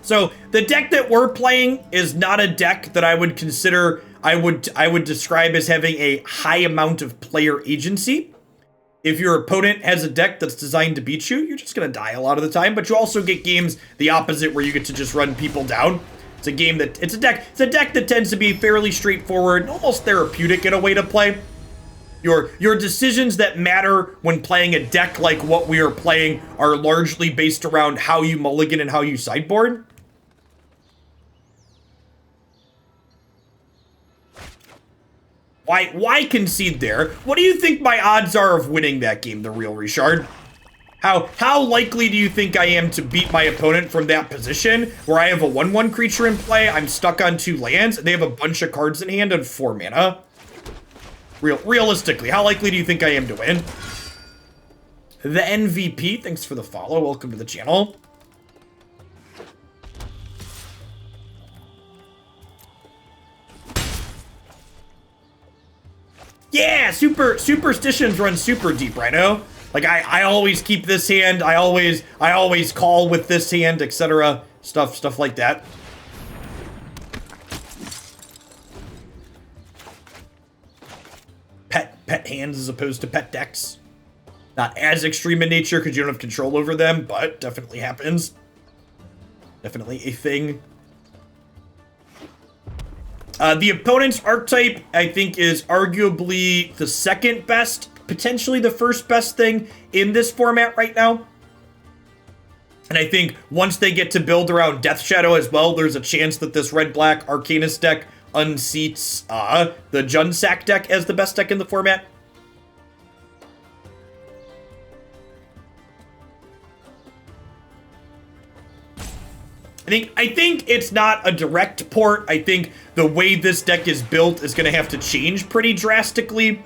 So the deck that we're playing is not a deck that I would consider, I would describe as having a high amount of player agency. If your opponent has a deck that's designed to beat you, you're just going to die a lot of the time, but you also get games the opposite where you get to just run people down. It's a game that it's a deck that tends to be fairly straightforward and almost therapeutic in a way to play. Your decisions that matter when playing a deck like what we are playing are largely based around how you mulligan and how you sideboard. Why concede there? What do you think my odds are of winning that game, the real Richard? How likely do you think I am to beat my opponent from that position where I have a 1/1 creature in play, I'm stuck on 2 lands, and they have a bunch of cards in hand and 4 mana? Realistically, how likely do you think I am to win? The MVP, thanks for the follow. Welcome to the channel. Yeah, Superstitions run super deep, Rhino. Like I always keep this hand. I always call with this hand, etc. Stuff like that. Pet hands as opposed to pet decks. Not as extreme in nature because you don't have control over them, but definitely happens. Definitely a thing. The opponent's archetype, I think, is arguably the second best, potentially the first best thing in this format right now. And I think once they get to build around Death Shadow as well, there's a chance that this red-black Arcanist deck unseats the Junsack deck as the best deck in the format. I think it's not a direct port. I think the way this deck is built is going to have to change pretty drastically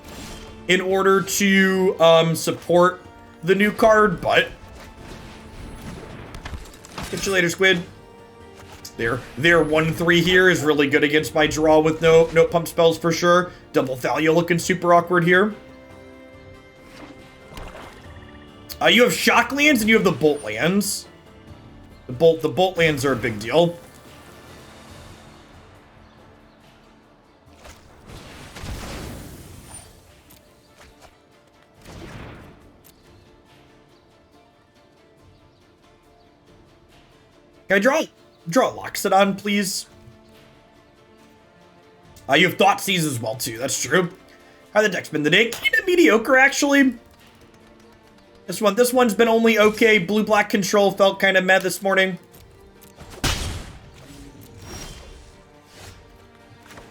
in order to support the new card, but catch you later, Squid. Their 1/3 here is really good against my draw with no pump spells for sure. Double Thalia looking super awkward here. You have Shock lands and you have the Bolt lands. The Bolt lands are a big deal. Can I draw Loxodon, please? You have Thoughtseize as well, too. That's true. How the deck's been today? Kind of mediocre, actually. This one's been only okay. Blue-black control felt kind of meh this morning.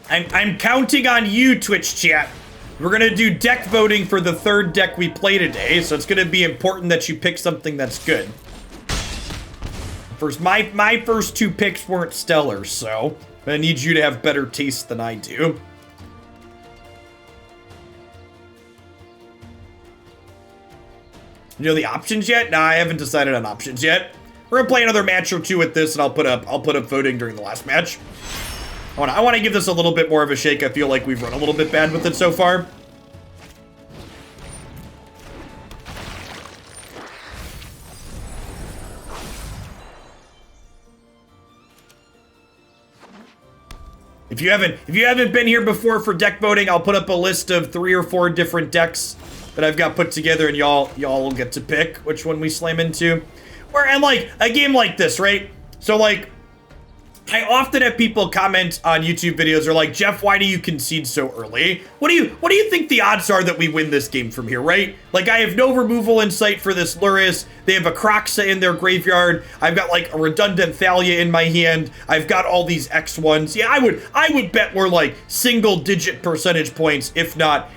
I'm counting on you, Twitch chat. We're gonna do deck voting for the 3rd deck we play today, so it's gonna be important that you pick something that's good. My first 2 picks weren't stellar, so I need you to have better taste than I do. You know the options yet? Nah, I haven't decided on options yet. We're gonna play another match or 2 with this, and I'll put up voting during the last match. I want to give this a little bit more of a shake. I feel like we've run a little bit bad with it so far. If you haven't been here before for deck voting, I'll put up a list of 3 or 4 different decks that I've got put together, and y'all will get to pick which one we slam into. And like a game like this, right? So like, I often have people comment on YouTube videos are like, Jeff, why do you concede so early? What do you think the odds are that we win this game from here, right? Like, I have no removal in sight for this Lurrus. They have a Croxa in their graveyard. I've got like a redundant Thalia in my hand. I've got all these X1s. Yeah, I would bet we're like single-digit percentage points, if not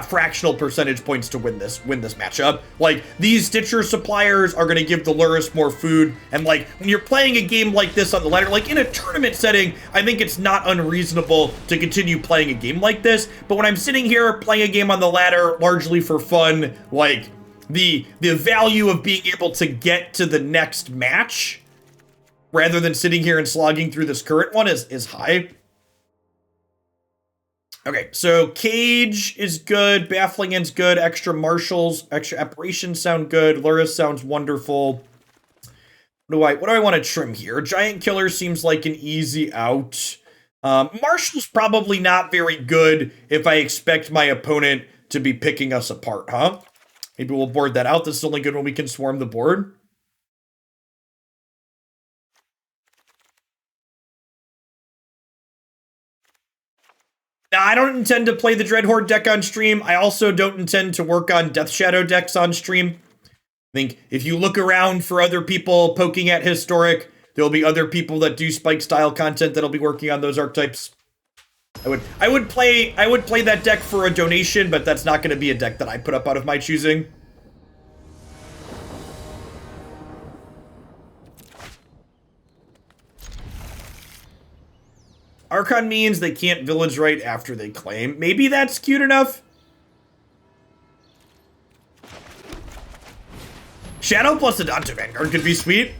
fractional percentage points to win this matchup. Like, these Stitcher suppliers are gonna give the Lurrus more food, and like when you're playing a game like this on the ladder, like in a tournament setting, I think it's not unreasonable to continue playing a game like this. But when I'm sitting here playing a game on the ladder largely for fun, like the value of being able to get to the next match rather than sitting here and slogging through this current one is high. Okay, so Cage is good, Baffling End's good, extra Marshals, extra Apparitions sound good, Lurrus sounds wonderful. What do I want to trim here? Giant Killer seems like an easy out. Marshal's probably not very good if I expect my opponent to be picking us apart, huh? Maybe we'll board that out. This is only good when we can swarm the board. Now, I don't intend to play the Dreadhorde deck on stream. I also don't intend to work on Death Shadow decks on stream. I think if you look around for other people poking at Historic, there'll be other people that do Spike style content that'll be working on those archetypes. I would play that deck for a donation, but that's not going to be a deck that I put up out of my choosing. Archon means they can't village right after they claim. Maybe that's cute enough. Shadow plus Adanto Vanguard could be sweet.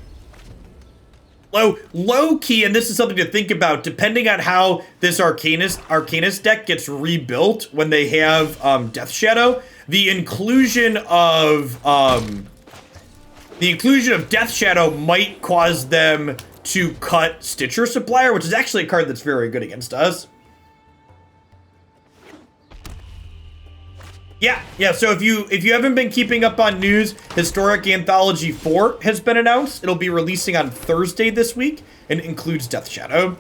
Low key, and this is something to think about, depending on how this Arcanist deck gets rebuilt when they have Death Shadow, the inclusion of Death Shadow might cause them to cut Stitcher Supplier, which is actually a card that's very good against us. Yeah, so if you haven't been keeping up on news, Historic Anthology 4 has been announced. It'll be releasing on Thursday this week, and it includes Death Shadow.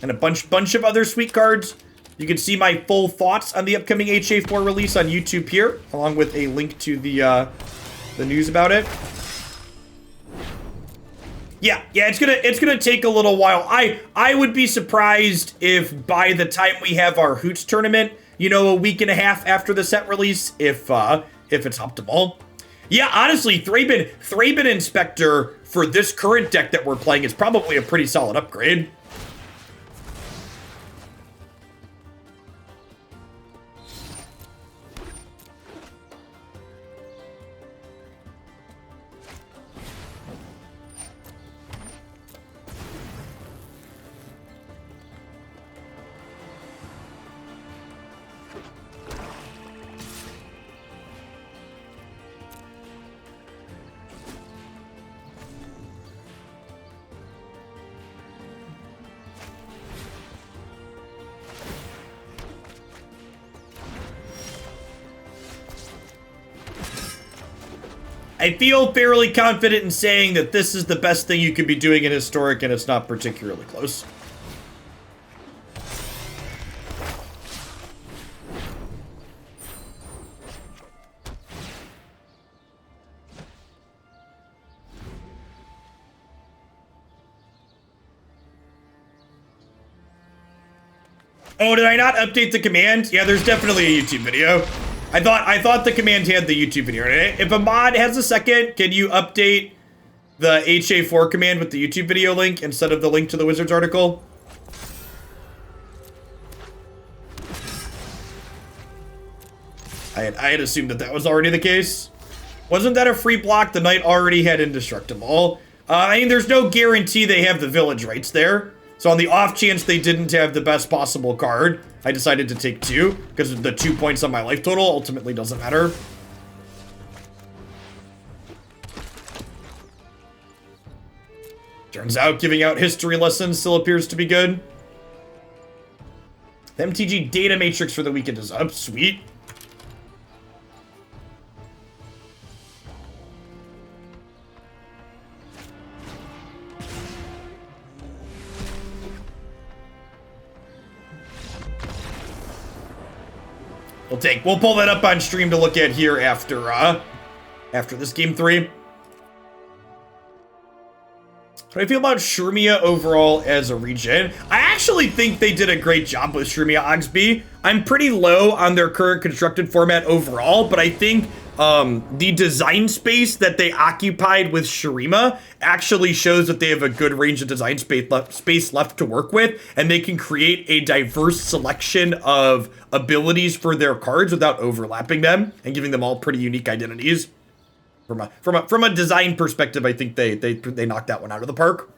And a bunch of other sweet cards. You can see my full thoughts on the upcoming HA4 release on YouTube here, along with a link to the news about it. Yeah, it's gonna take a little while. I would be surprised if by the time we have our Hoots tournament, you know, a week and a half after the set release, if it's optimal. Yeah, honestly, Thraben Inspector for this current deck that we're playing is probably a pretty solid upgrade. I feel fairly confident in saying that this is the best thing you could be doing in Historic, and it's not particularly close. Oh, did I not update the command? Yeah, there's definitely a YouTube video. I thought the command had the YouTube video in it. If a mod has a second, can you update the HA4 command with the YouTube video link instead of the link to the Wizards article? I had assumed that was already the case. Wasn't that a free block? The Knight already had Indestructible. I mean, there's no guarantee they have the village rights there. So on the off chance they didn't have the best possible card, I decided to take 2, because the 2 points on my life total ultimately doesn't matter. Turns out giving out history lessons still appears to be good. The MTG data matrix for the weekend is up. Sweet. We'll pull that up on stream to look at here after this game 3. What do I feel about Shurmia overall as a regen? I actually think they did a great job with Shurmia Oxby. I'm pretty low on their current constructed format overall, but I think the design space that they occupied with Shurima actually shows that they have a good range of design space left to work with, and they can create a diverse selection of abilities for their cards without overlapping them and giving them all pretty unique identities. From a design perspective, I think they knocked that one out of the park.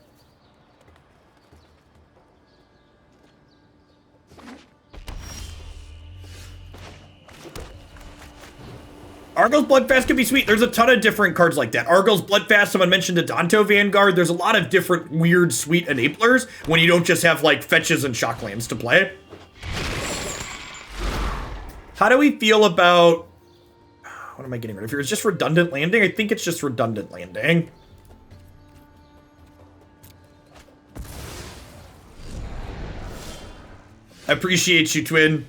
Argo's Bloodfast could be sweet. There's a ton of different cards like that. Argo's Bloodfast, someone mentioned Adanto Vanguard. There's a lot of different weird, sweet enablers when you don't just have, like, fetches and shocklands to play. How do we feel about... What am I getting rid of here? It's just Redundant Landing? I think it's just Redundant Landing. I appreciate you, twin.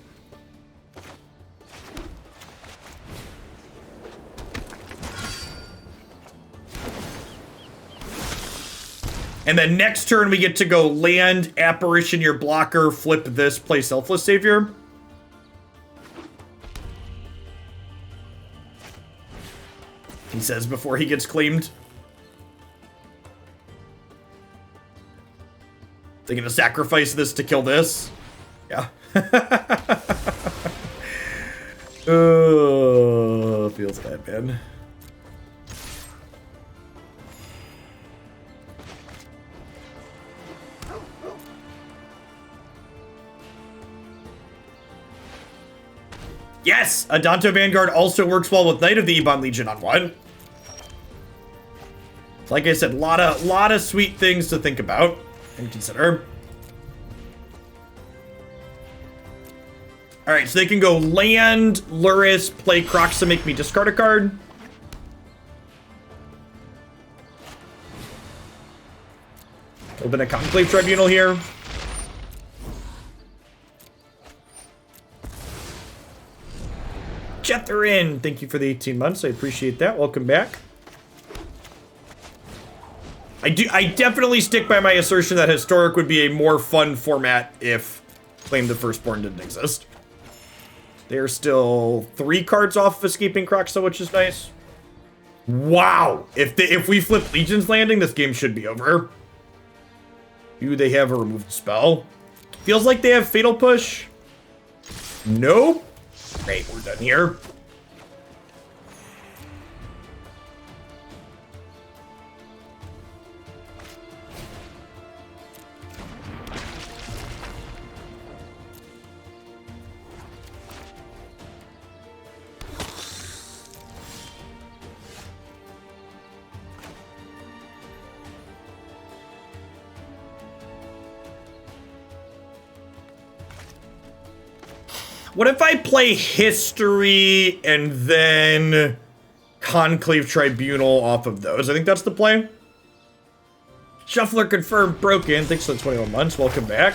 And then next turn, we get to go land, apparition your blocker, flip this, play Selfless Savior. He says before he gets claimed. They're gonna sacrifice this to kill this. Yeah. Oh, feels bad, man. Yes! Adanto Vanguard also works well with Knight of the Ebon Legion on one. Like I said, lot of sweet things to think about and consider. Alright, so they can go land, Lurrus, play Crocs to make me discard a card. Open a Conclave Tribunal here. Jetharin, thank you for the 18 months. I appreciate that. Welcome back. I definitely stick by my assertion that Historic would be a more fun format if Claim the Firstborn didn't exist. They're still 3 cards off of Escaping Crocs, which is nice. Wow! If we flip Legion's Landing, this game should be over. Do they have a removed spell? Feels like they have Fatal Push. Nope. Great, we're done here. What if I play History and then Conclave Tribunal off of those? I think that's the play. Shuffler confirmed broken. Thanks for the 21 months. Welcome back.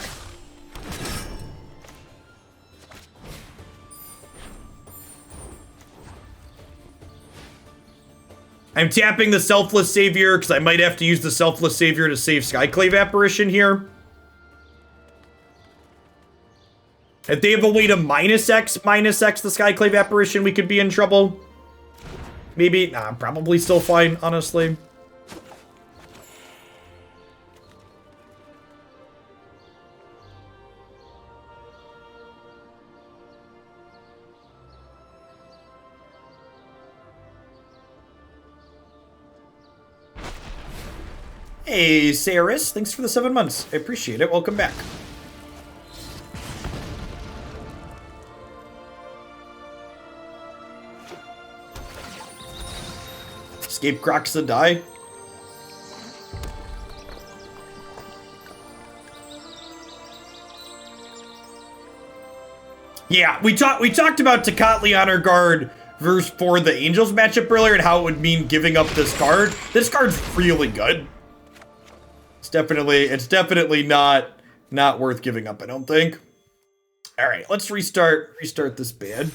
I'm tapping the Selfless Savior because I might have to use the Selfless Savior to save Skyclave Apparition here. If they have a way to -X the Skyclave Apparition, we could be in trouble. Maybe. Nah, probably still fine, honestly. Hey, Saris. Thanks for the 7 months. I appreciate it. Welcome back. Escape Crocs to die. Yeah, we talked about Tecatli Honor Guard versus for the Angels matchup earlier and how it would mean giving up this card. This card's really good. It's definitely not worth giving up, I don't think. All right, let's restart this bad.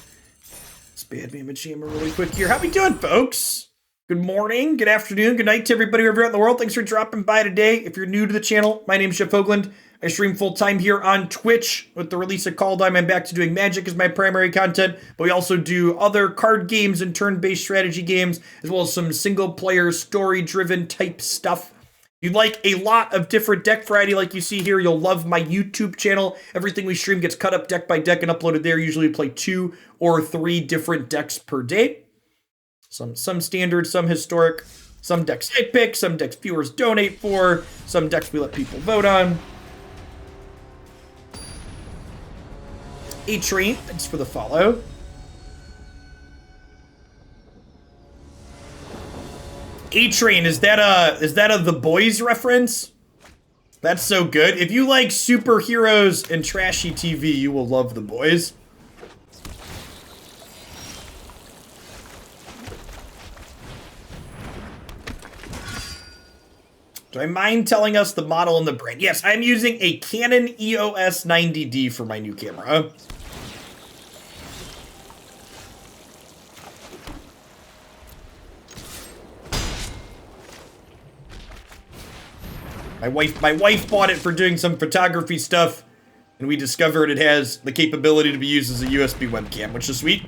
Let's bad Mammoth Jammer really quick here. How we doing, folks? Good morning, good afternoon, good night to everybody wherever in the world. Thanks for dropping by today. If you're new to the channel, my name is Chef Hoagland. I stream full-time here on Twitch. With the release of Kaldheim, I'm back to doing Magic as my primary content, but we also do other card games and turn-based strategy games, as well as some single-player, story-driven type stuff. If you like a lot of different deck variety like you see here, you'll love my YouTube channel. Everything we stream gets cut up deck by deck and uploaded there. Usually we play 2 or 3 different decks per day. Some standard, some historic, some decks I pick, some decks viewers donate for, some decks we let people vote on. A-Train, thanks for the follow. A-Train, is that a The Boys reference? That's so good. If you like superheroes and trashy TV, you will love The Boys. Do I mind telling us the model and the brand? Yes, I'm using a Canon EOS 90D for my new camera. My wife bought it for doing some photography stuff, and we discovered it has the capability to be used as a USB webcam, which is sweet.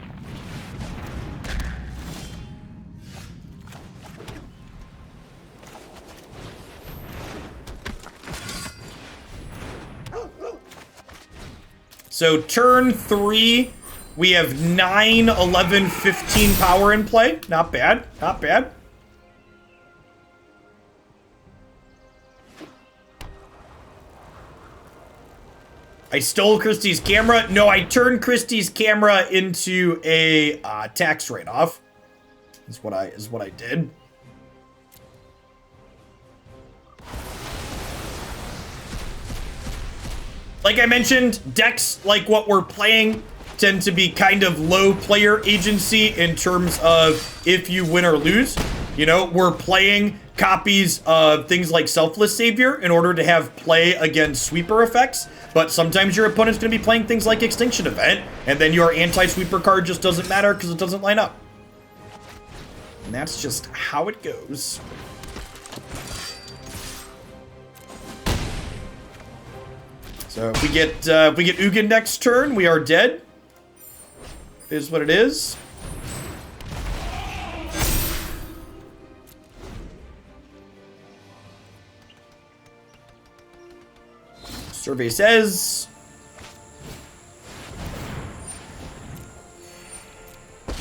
So turn 3, we have 9, 11, 15 power in play. Not bad, not bad. I stole Christie's camera. No, I turned Christie's camera into a tax write-off. Is what I did. Like I mentioned, decks like what we're playing tend to be kind of low player agency in terms of if you win or lose. You know, we're playing copies of things like Selfless Savior in order to have play against sweeper effects, but sometimes your opponent's going to be playing things like Extinction Event, and then your anti-sweeper card just doesn't matter because it doesn't line up. And that's just how it goes. So if we get Ugin next turn, we are dead. It is what it is. Survey says I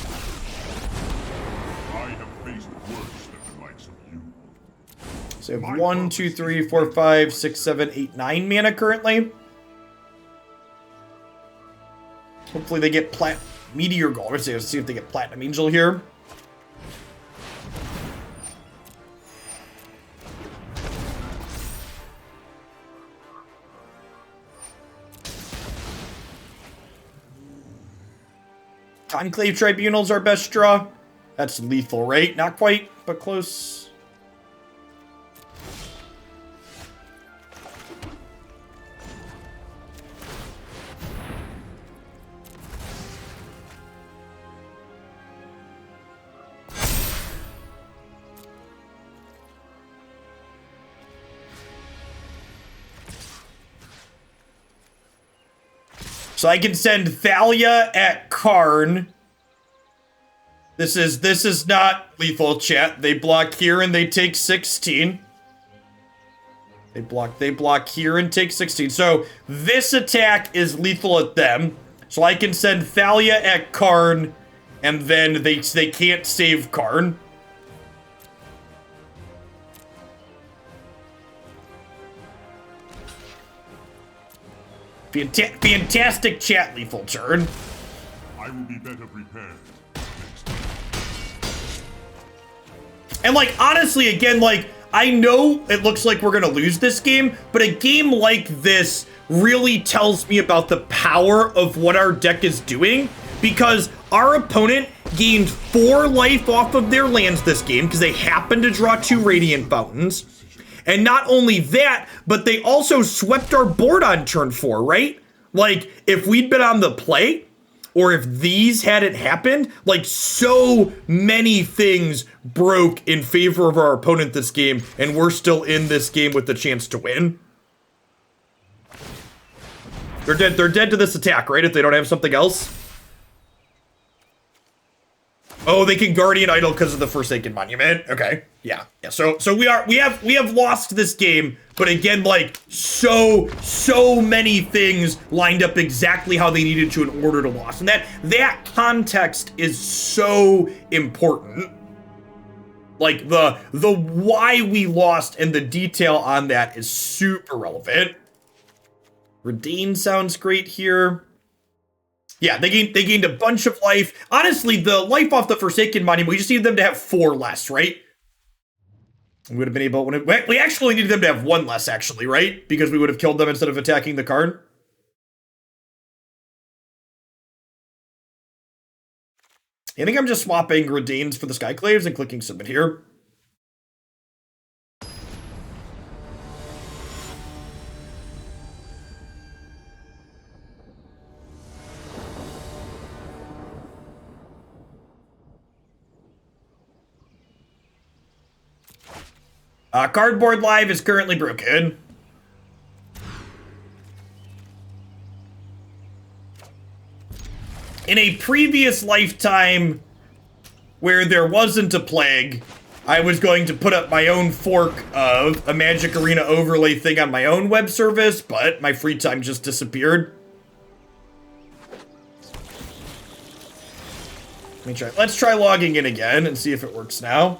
have faced worse than the likes of you. So we have 1, 2, 3, 4, 5, 6, 7, 8, 9 mana currently. Hopefully they get Meteor Gold. Let's see if they get Platinum Angel here. Conclave Tribunal's our best draw. That's lethal, right? Not quite, but close. So I can send Thalia at Karn. This is not lethal, chat. They block here and they take 16. They block here and take 16. So this attack is lethal at them. So I can send Thalia at Karn, and then they can't save Karn. Fantastic chat lethal turn. I will be better prepared. And like, honestly, again, like, I know it looks like we're gonna lose this game, but a game like this really tells me about the power of what our deck is doing, because our opponent gained 4 life off of their lands this game because they happened to draw 2 Radiant Fountains. And not only that, but they also swept our board on turn 4, right? Like, if we'd been on the play, or if these hadn't happened, like, so many things broke in favor of our opponent this game, and we're still in this game with the chance to win. They're dead to this attack, right? If they don't have something else. Oh, they can Guardian Idol because of the Forsaken Monument. Okay, yeah. So we have lost this game, but again, like, so many things lined up exactly how they needed to in order to lose, and that context is so important. Like the why we lost and the detail on that is super relevant. Reidane sounds great here. Yeah, they gained a bunch of life. Honestly, the life off the Forsaken Monument, we just needed them to have 4 less, right? We would have been able, we actually needed them to have 1 less, actually, right? Because we would have killed them instead of attacking the card. I think I'm just swapping Reidanes for the Skyclaves and clicking submit here. Cardboard Live is currently broken. In a previous lifetime where there wasn't a plague, I was going to put up my own fork of a Magic Arena overlay thing on my own web service, but my free time just disappeared. Let me try. Let's try logging in again and see if it works now.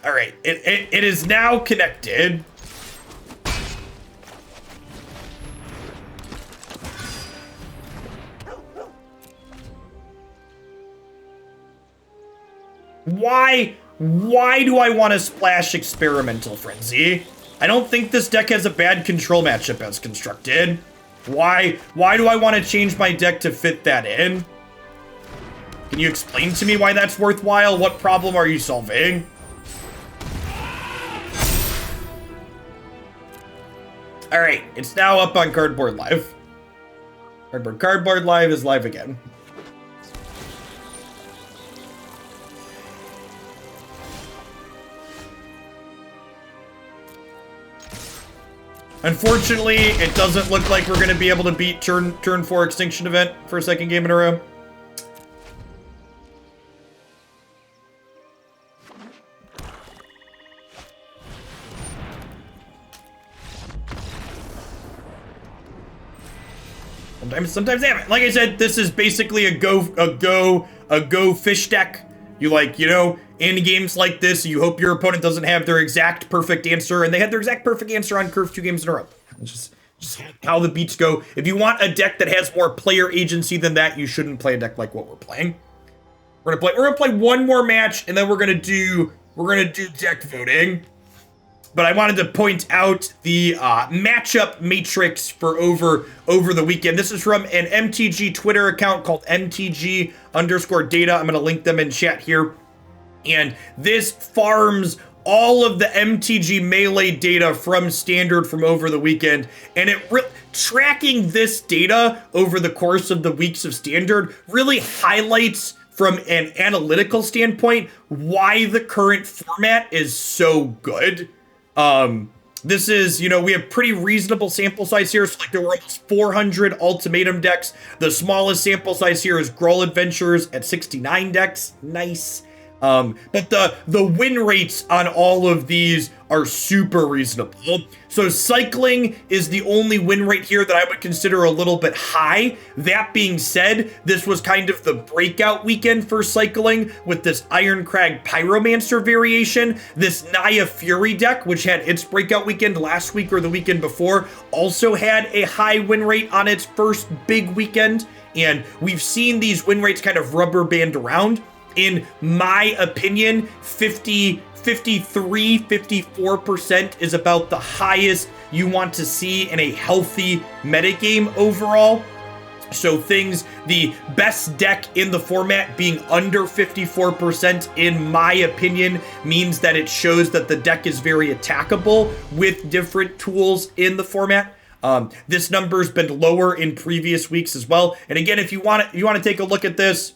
All right, it is now connected. Why do I want to splash Experimental Frenzy? I don't think this deck has a bad control matchup as constructed. Why do I want to change my deck to fit that in? Can you explain to me why that's worthwhile? What problem are you solving? All right, it's now up on Cardboard Live. Cardboard Live is live again. Unfortunately, it doesn't look like we're going to be able to beat turn 4 Extinction Event for a second game in a row. Sometimes they haven't. Like I said, this is basically a go fish deck. You like, you know, in games like this, you hope your opponent doesn't have their exact perfect answer, and they had their exact perfect answer on Curve 2 games in a row. It's just how the beats go. If you want a deck that has more player agency than that, you shouldn't play a deck like what we're playing. We're gonna play one more match, and then we're gonna do deck voting. But I wanted to point out the matchup matrix for over the weekend. This is from an MTG Twitter account called MTG_data. I'm going to link them in chat here. And this farms all of the MTG Melee data from Standard from over the weekend. And tracking this data over the course of the weeks of Standard really highlights from an analytical standpoint why the current format is so good. This is, you know, we have pretty reasonable sample size here. So like there were almost 400 Ultimatum decks. The smallest sample size here is Gruul Adventures at 69 decks. Nice. But the win rates on all of these are super reasonable. So cycling is the only win rate here that I would consider a little bit high. That being said, this was kind of the breakout weekend for cycling with this Ironcrag Pyromancer variation. This Naya Fury deck, which had its breakout weekend last week or the weekend before, also had a high win rate on its first big weekend. And we've seen these win rates kind of rubber band around. In my opinion, 53, 54% is about the highest you want to see in a healthy metagame overall. So the best deck in the format being under 54%, in my opinion, means that it shows that the deck is very attackable with different tools in the format. This number's been lower in previous weeks as well. And again, if you want to take a look at this,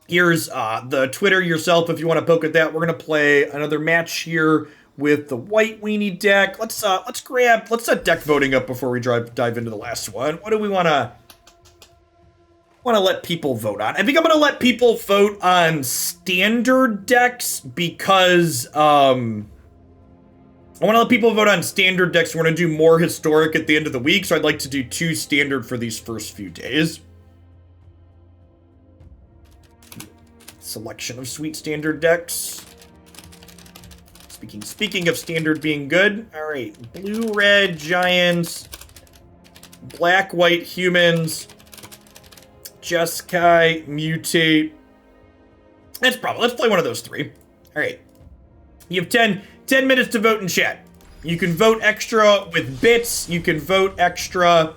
here's the Twitter yourself if you want to poke at that. We're gonna play another match here with the white weenie deck. Let's set deck voting up before we dive into the last one. What do we wanna let people vote on? I think I'm gonna let people vote on standard decks because I want to let people vote on standard decks. We're gonna do more historic at the end of the week, so I'd like to do 2 standard for these first few days. Selection of sweet standard decks. Speaking of standard being good. All right, blue-red giants, black-white humans, Jeskai, mutate. Let's play one of those 3. All right, you have 10 minutes to vote in chat. You can vote extra with bits. You can vote extra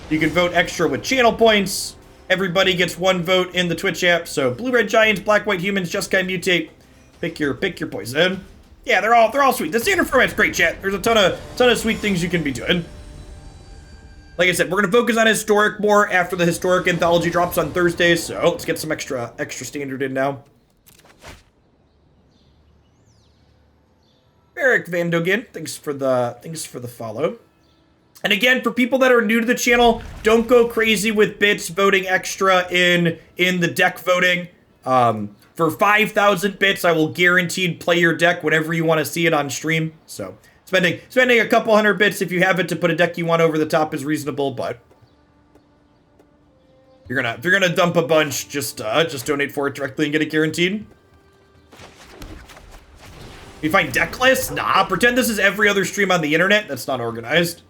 with channel points. Everybody gets 1 vote in the Twitch app. So blue red giants, black white humans, Jeskai, mutate. Pick your poison. Yeah, they're all sweet. The standard format's great, chat. There's a ton of sweet things you can be doing. Like I said, we're going to focus on Historic more after the Historic Anthology drops on Thursday, so let's get some extra standard in now. Eric Van Dogen, thanks for the follow. And again, for people that are new to the channel, don't go crazy with bits voting extra in the deck voting. For 5,000 bits, I will guaranteed play your deck whenever you want to see it on stream. So spending a couple hundred bits if you have it to put a deck you want over the top is reasonable, but if you're gonna dump a bunch, just donate for it directly and get it guaranteed. You find deck lists? Nah, pretend this is every other stream on the internet that's not organized.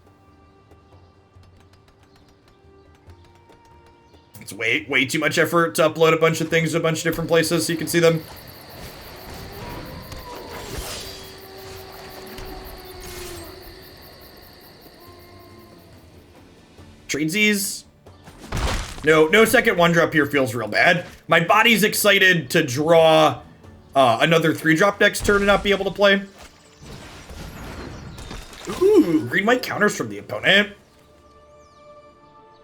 It's way too much effort to upload a bunch of things to a bunch of different places so you can see them. Tradesies. No second one drop here feels real bad. My body's excited to draw another 3-drop next turn and not be able to play. Ooh, green-white counters from the opponent.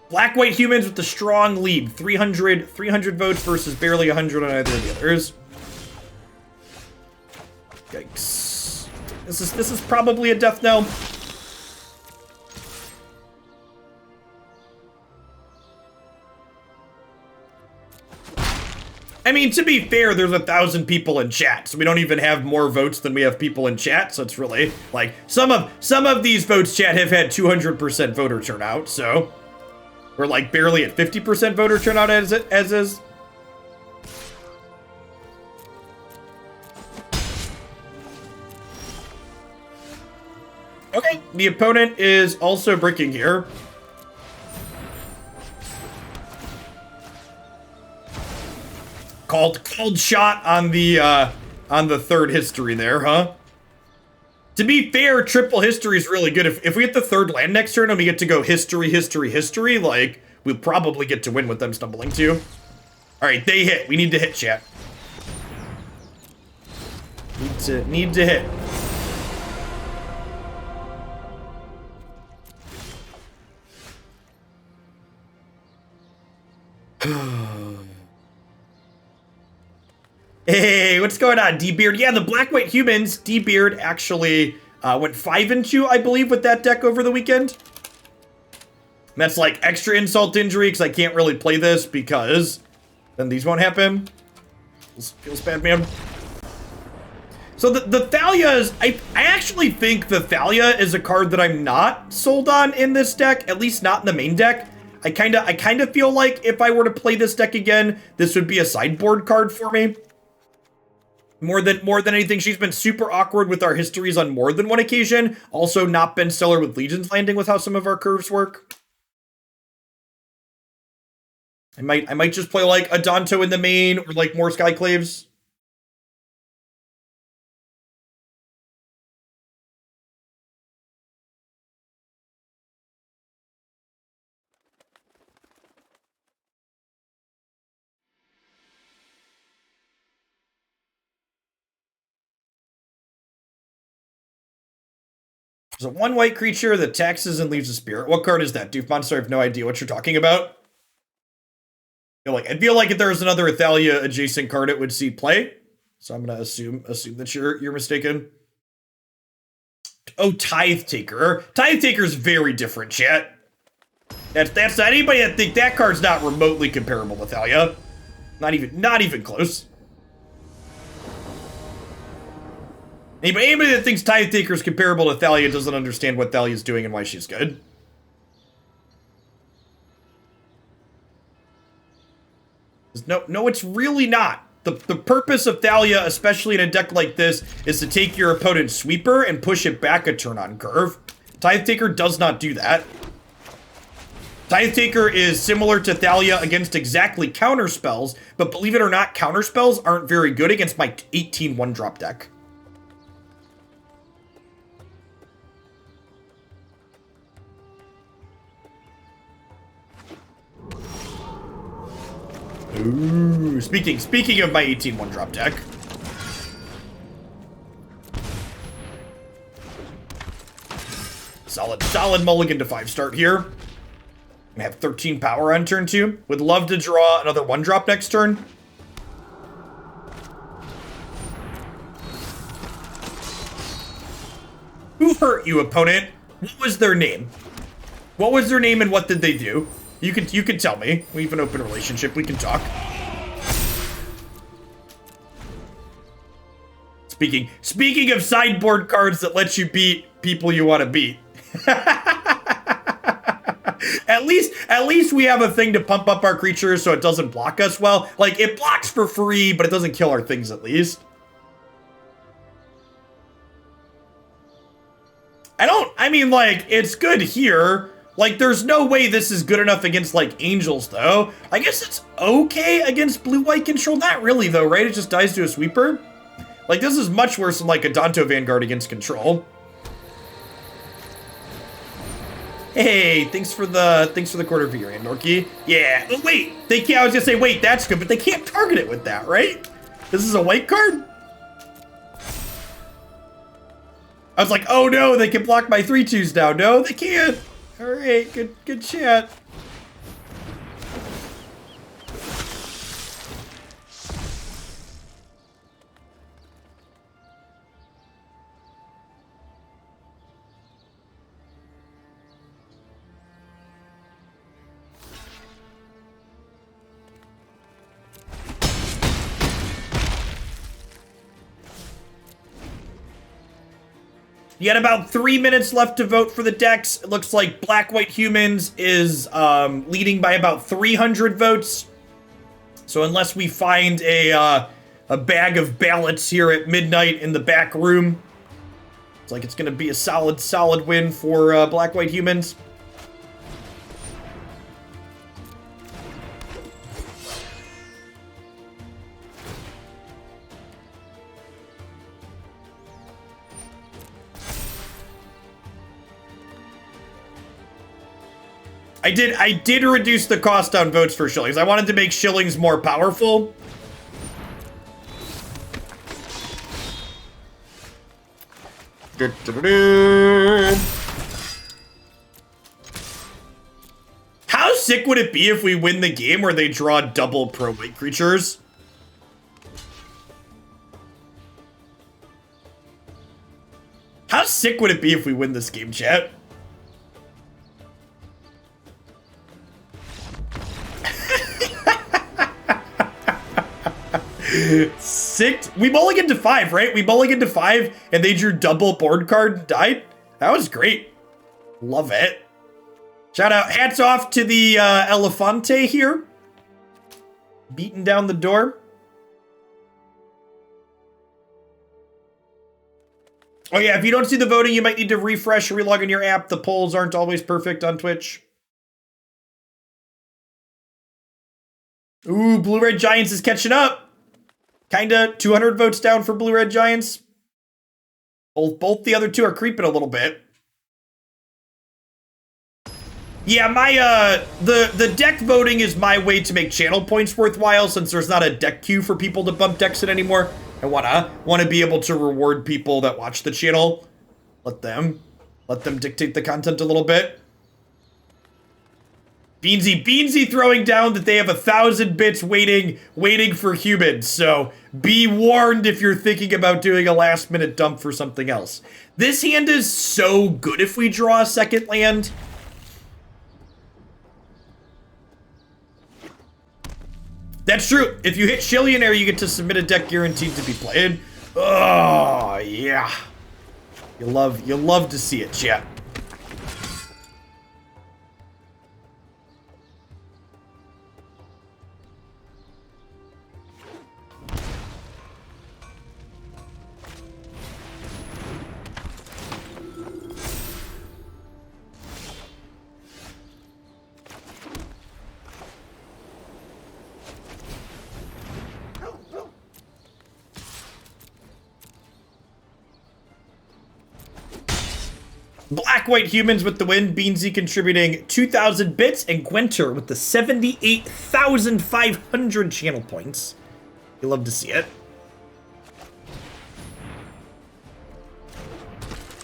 Black-white humans with the strong lead. 300 votes versus barely 100 on either of the others. Yikes. This is probably a death knell. I mean, to be fair, there's 1,000 people in chat, so we don't even have more votes than we have people in chat, so it's really, like, some of these votes, chat, have had 200% voter turnout, so we're, like, barely at 50% voter turnout as is. Okay, the opponent is also breaking here. Called shot on the third history there, huh? To be fair, triple history is really good. If we hit the third land next turn and we get to go history, like, we'll probably get to win with them stumbling too. Alright, they hit. We need to hit, chat. Need to hit. Hey, what's going on, D-Beard? Yeah, the Black-White Humans, D-Beard actually went 5-2, I believe, with that deck over the weekend. And that's like extra insult to injury, because I can't really play this, because then these won't happen. Feels bad, man. So the Thalia is, I actually think the Thalia is a card that I'm not sold on in this deck, at least not in the main deck. I kind of feel like if I were to play this deck again, this would be a sideboard card for me. More than anything, she's been super awkward with our histories on more than one occasion. Also not been stellar with Legion's Landing with how some of our curves work. I might just play like Adanto in the main or like more Skyclaves. There's a 1-white creature that taxes and leaves a spirit. What card is that? Doof Monster, I have no idea what you're talking about. I feel like if there was another Thalia adjacent card, it would see play. So I'm gonna assume that you're mistaken. Oh, Tithe Taker. Tithe Taker's very different, chat. That's not anybody that think that card's not remotely comparable to Thalia. Not even close. Anybody that thinks Tithe Taker is comparable to Thalia doesn't understand what Thalia's doing and why she's good. No, it's really not. The purpose of Thalia, especially in a deck like this, is to take your opponent's sweeper and push it back a turn on curve. Tithe Taker does not do that. Tithe Taker is similar to Thalia against exactly counter spells, but believe it or not, counter spells aren't very good against my 18 1-drop deck. Ooh, speaking of my 18 1-drop deck. Solid mulligan to 5 start here. I have 13 power on turn 2. Would love to draw another 1-drop next turn. Who hurt you, opponent? What was their name? What was their name and what did they do? You can tell me. We have an open relationship. We can talk. Speaking of sideboard cards that let you beat people you want to beat. At least we have a thing to pump up our creatures so it doesn't block us well. Like, it blocks for free, but it doesn't kill our things at least. I mean, like, it's good here. Like, there's no way this is good enough against, like, angels, though. I guess it's okay against blue-white control. Not really, though, right? It just dies to a sweeper. Like, this is much worse than, like, Adanto Vanguard against control. Hey, thanks for the quarter for your Norky. Yeah. Oh, wait. They can't. I was gonna say, wait, that's good, but they can't target it with that, right? This is a white card? I was like, oh no, they can block my 3/2s now. No, they can't. All right, good chat. You got about 3 minutes left to vote for the decks. It looks like Black-White Humans is leading by about 300 votes. So unless we find a bag of ballots here at midnight in the back room, it's like it's going to be a solid win for Black-White Humans. I did reduce the cost on votes for shillings. I wanted to make shillings more powerful. How sick would it be if we win the game where they draw double pro-white creatures? How sick would it be if we win this game, chat? Sick. We mulliganed to 5, right? We mulliganed to 5 and they drew double board card and died. That was great. Love it. Shout out. Hats off to the Elefante here. Beating down the door. Oh yeah, if you don't see the voting, you might need to refresh or relog in your app. The polls aren't always perfect on Twitch. Ooh, Blue Red Giants is catching up. Kinda 200 votes down for Blue Red Giants. Both the other two are creeping a little bit. Yeah, my the deck voting is my way to make channel points worthwhile since there's not a deck queue for people to bump decks in anymore. I wanna be able to reward people that watch the channel. Let them dictate the content a little bit. Beansy throwing down that they have 1,000 bits waiting for humans. So be warned if you're thinking about doing a last minute dump for something else. This hand is so good if we draw a second land. That's true. If you hit Shillionaire, you get to submit a deck guaranteed to be played. Oh yeah. You'll love to see it, chat. Black-White Humans with the win, Beansy contributing 2,000 bits, and Gwenter with the 78,500 channel points. You love to see it.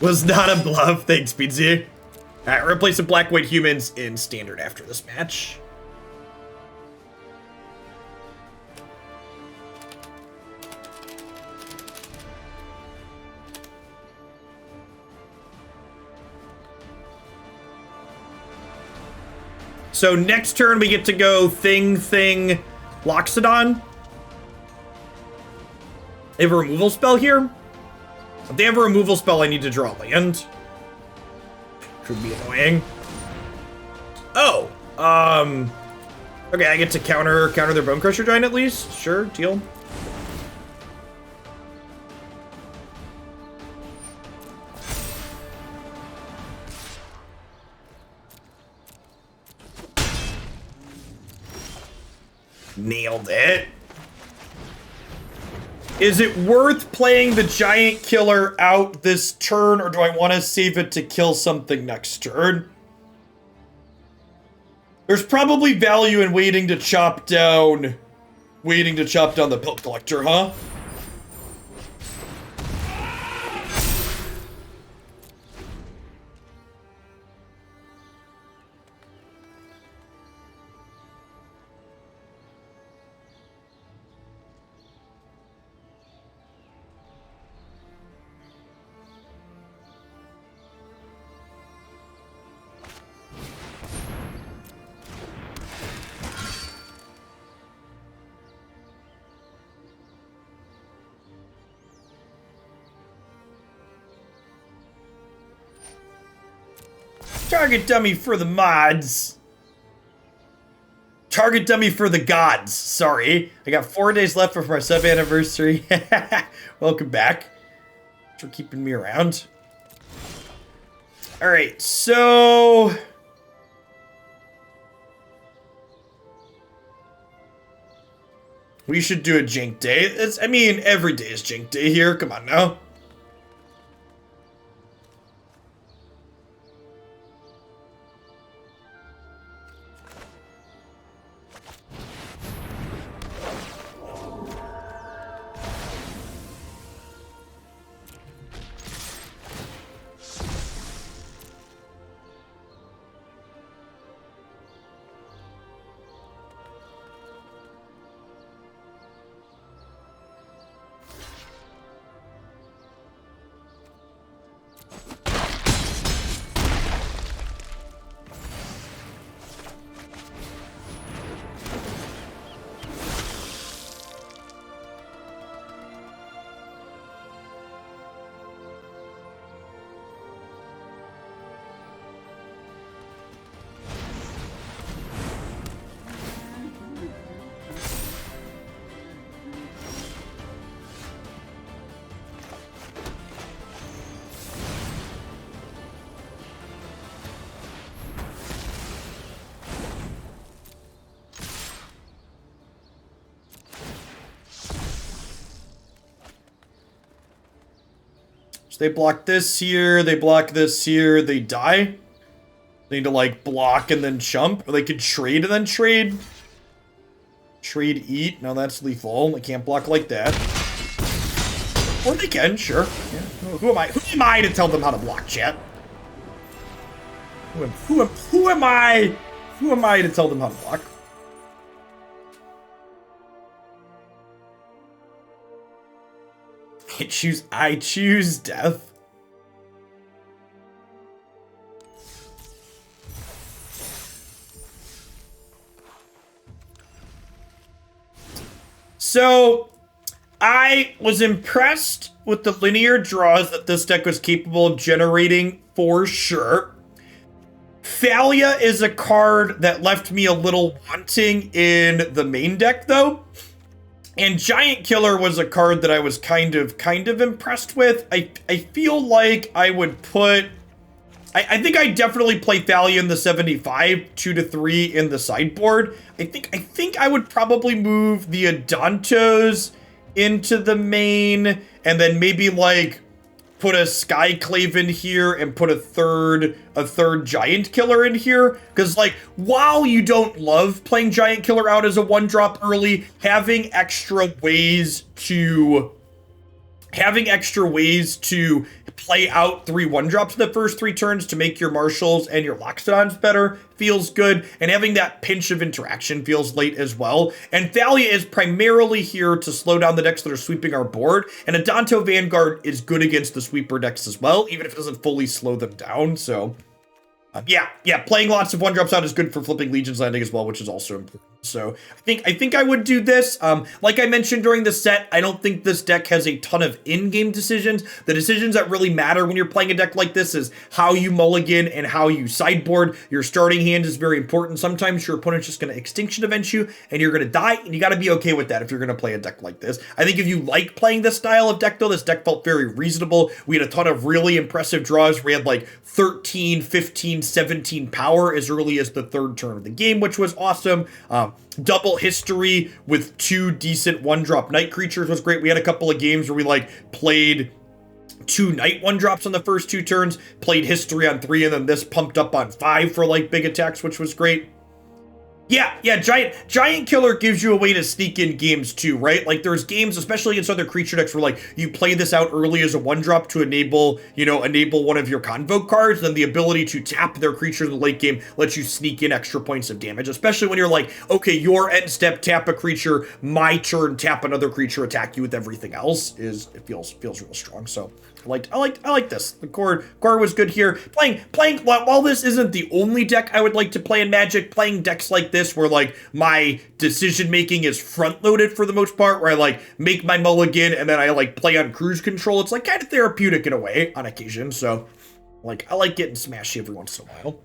Was not a bluff. Thanks, Beansy. Alright, we're gonna play some black-white humans in standard after this match. So next turn we get to go Thing, Loxodon. They have a removal spell here? If they have a removal spell, I need to draw land. Could be annoying. Oh, okay, I get to counter their Bone Crusher Giant at least. Sure, deal. Nailed it. Is it worth playing the Giant Killer out this turn, or do I want to save it to kill something next turn? There's probably value in waiting to chop down the Pill Collector, huh? Target dummy for the mods. Target dummy for the gods. Sorry. I got 4 days left for my sub anniversary. Welcome back. Thanks for keeping me around. Alright, so... we should do a Jink Day. I mean, every day is Jink Day here. Come on now. So they block this here, they block this here, they die. They need to like block and then jump, or they could trade and then trade. Trade, eat. No, that's lethal. They can't block like that. Or they can, sure. Yeah. Who am I? Who am I to tell them how to block, chat? Who am I? Who am I to tell them how to block? I choose death. So, I was impressed with the linear draws that this deck was capable of generating, for sure. Thalia is a card that left me a little wanting in the main deck, though. And Giant Killer was a card that I was kind of impressed with. I feel like I would put... I think I definitely play Thalia in the 75, 2 to 3 in the sideboard. I think I would probably move the Adantos into the main, and then maybe like put a Skyclave in here and put a third Giant Killer in here. Because like, while you don't love playing Giant Killer out as a 1-drop early, having extra ways to having extra ways to play out 3 1-drops in the first 3 turns to make your Marshals and your Loxodons better feels good, and having that pinch of interaction feels late as well. And Thalia is primarily here to slow down the decks that are sweeping our board, and Adanto Vanguard is good against the sweeper decks as well, even if it doesn't fully slow them down. So yeah, playing lots of 1-drops out is good for flipping Legion's Landing as well, which is also important. So I think I would do this. Like I mentioned during the set, I don't think this deck has a ton of in-game decisions. The decisions that really matter when you're playing a deck like this is how you mulligan and how you sideboard. Your starting hand is very important. Sometimes your opponent's just going to Extinction Event you, and you're going to die, and you got to be okay with that if you're going to play a deck like this. I think if you like playing this style of deck, though, this deck felt very reasonable. We had a ton of really impressive draws. We had like 13, 15, 17 power as early as the 3rd turn of the game, which was awesome. Double history with 2 decent 1-drop night creatures was great. We had a couple of games where we like played 2 night 1-drops on the first 2 turns, played history on 3, and then this pumped up on 5 for like big attacks, which was great. Yeah, Giant Killer gives you a way to sneak in games too, right? Like there's games, especially against other creature decks, where like you play this out early as a 1-drop to enable one of your Convoke cards, then the ability to tap their creatures in the late game lets you sneak in extra points of damage, especially when you're like, okay, your end step, tap a creature, my turn, tap another creature, attack you with everything else, it feels real strong. So I like this. The core was good here. Playing while this isn't the only deck I would like to play in Magic, playing decks like this where like my decision making is front loaded for the most part, where I like make my mulligan and then I like play on cruise control. It's like kind of therapeutic in a way on occasion. So like I like getting smashy every once in a while.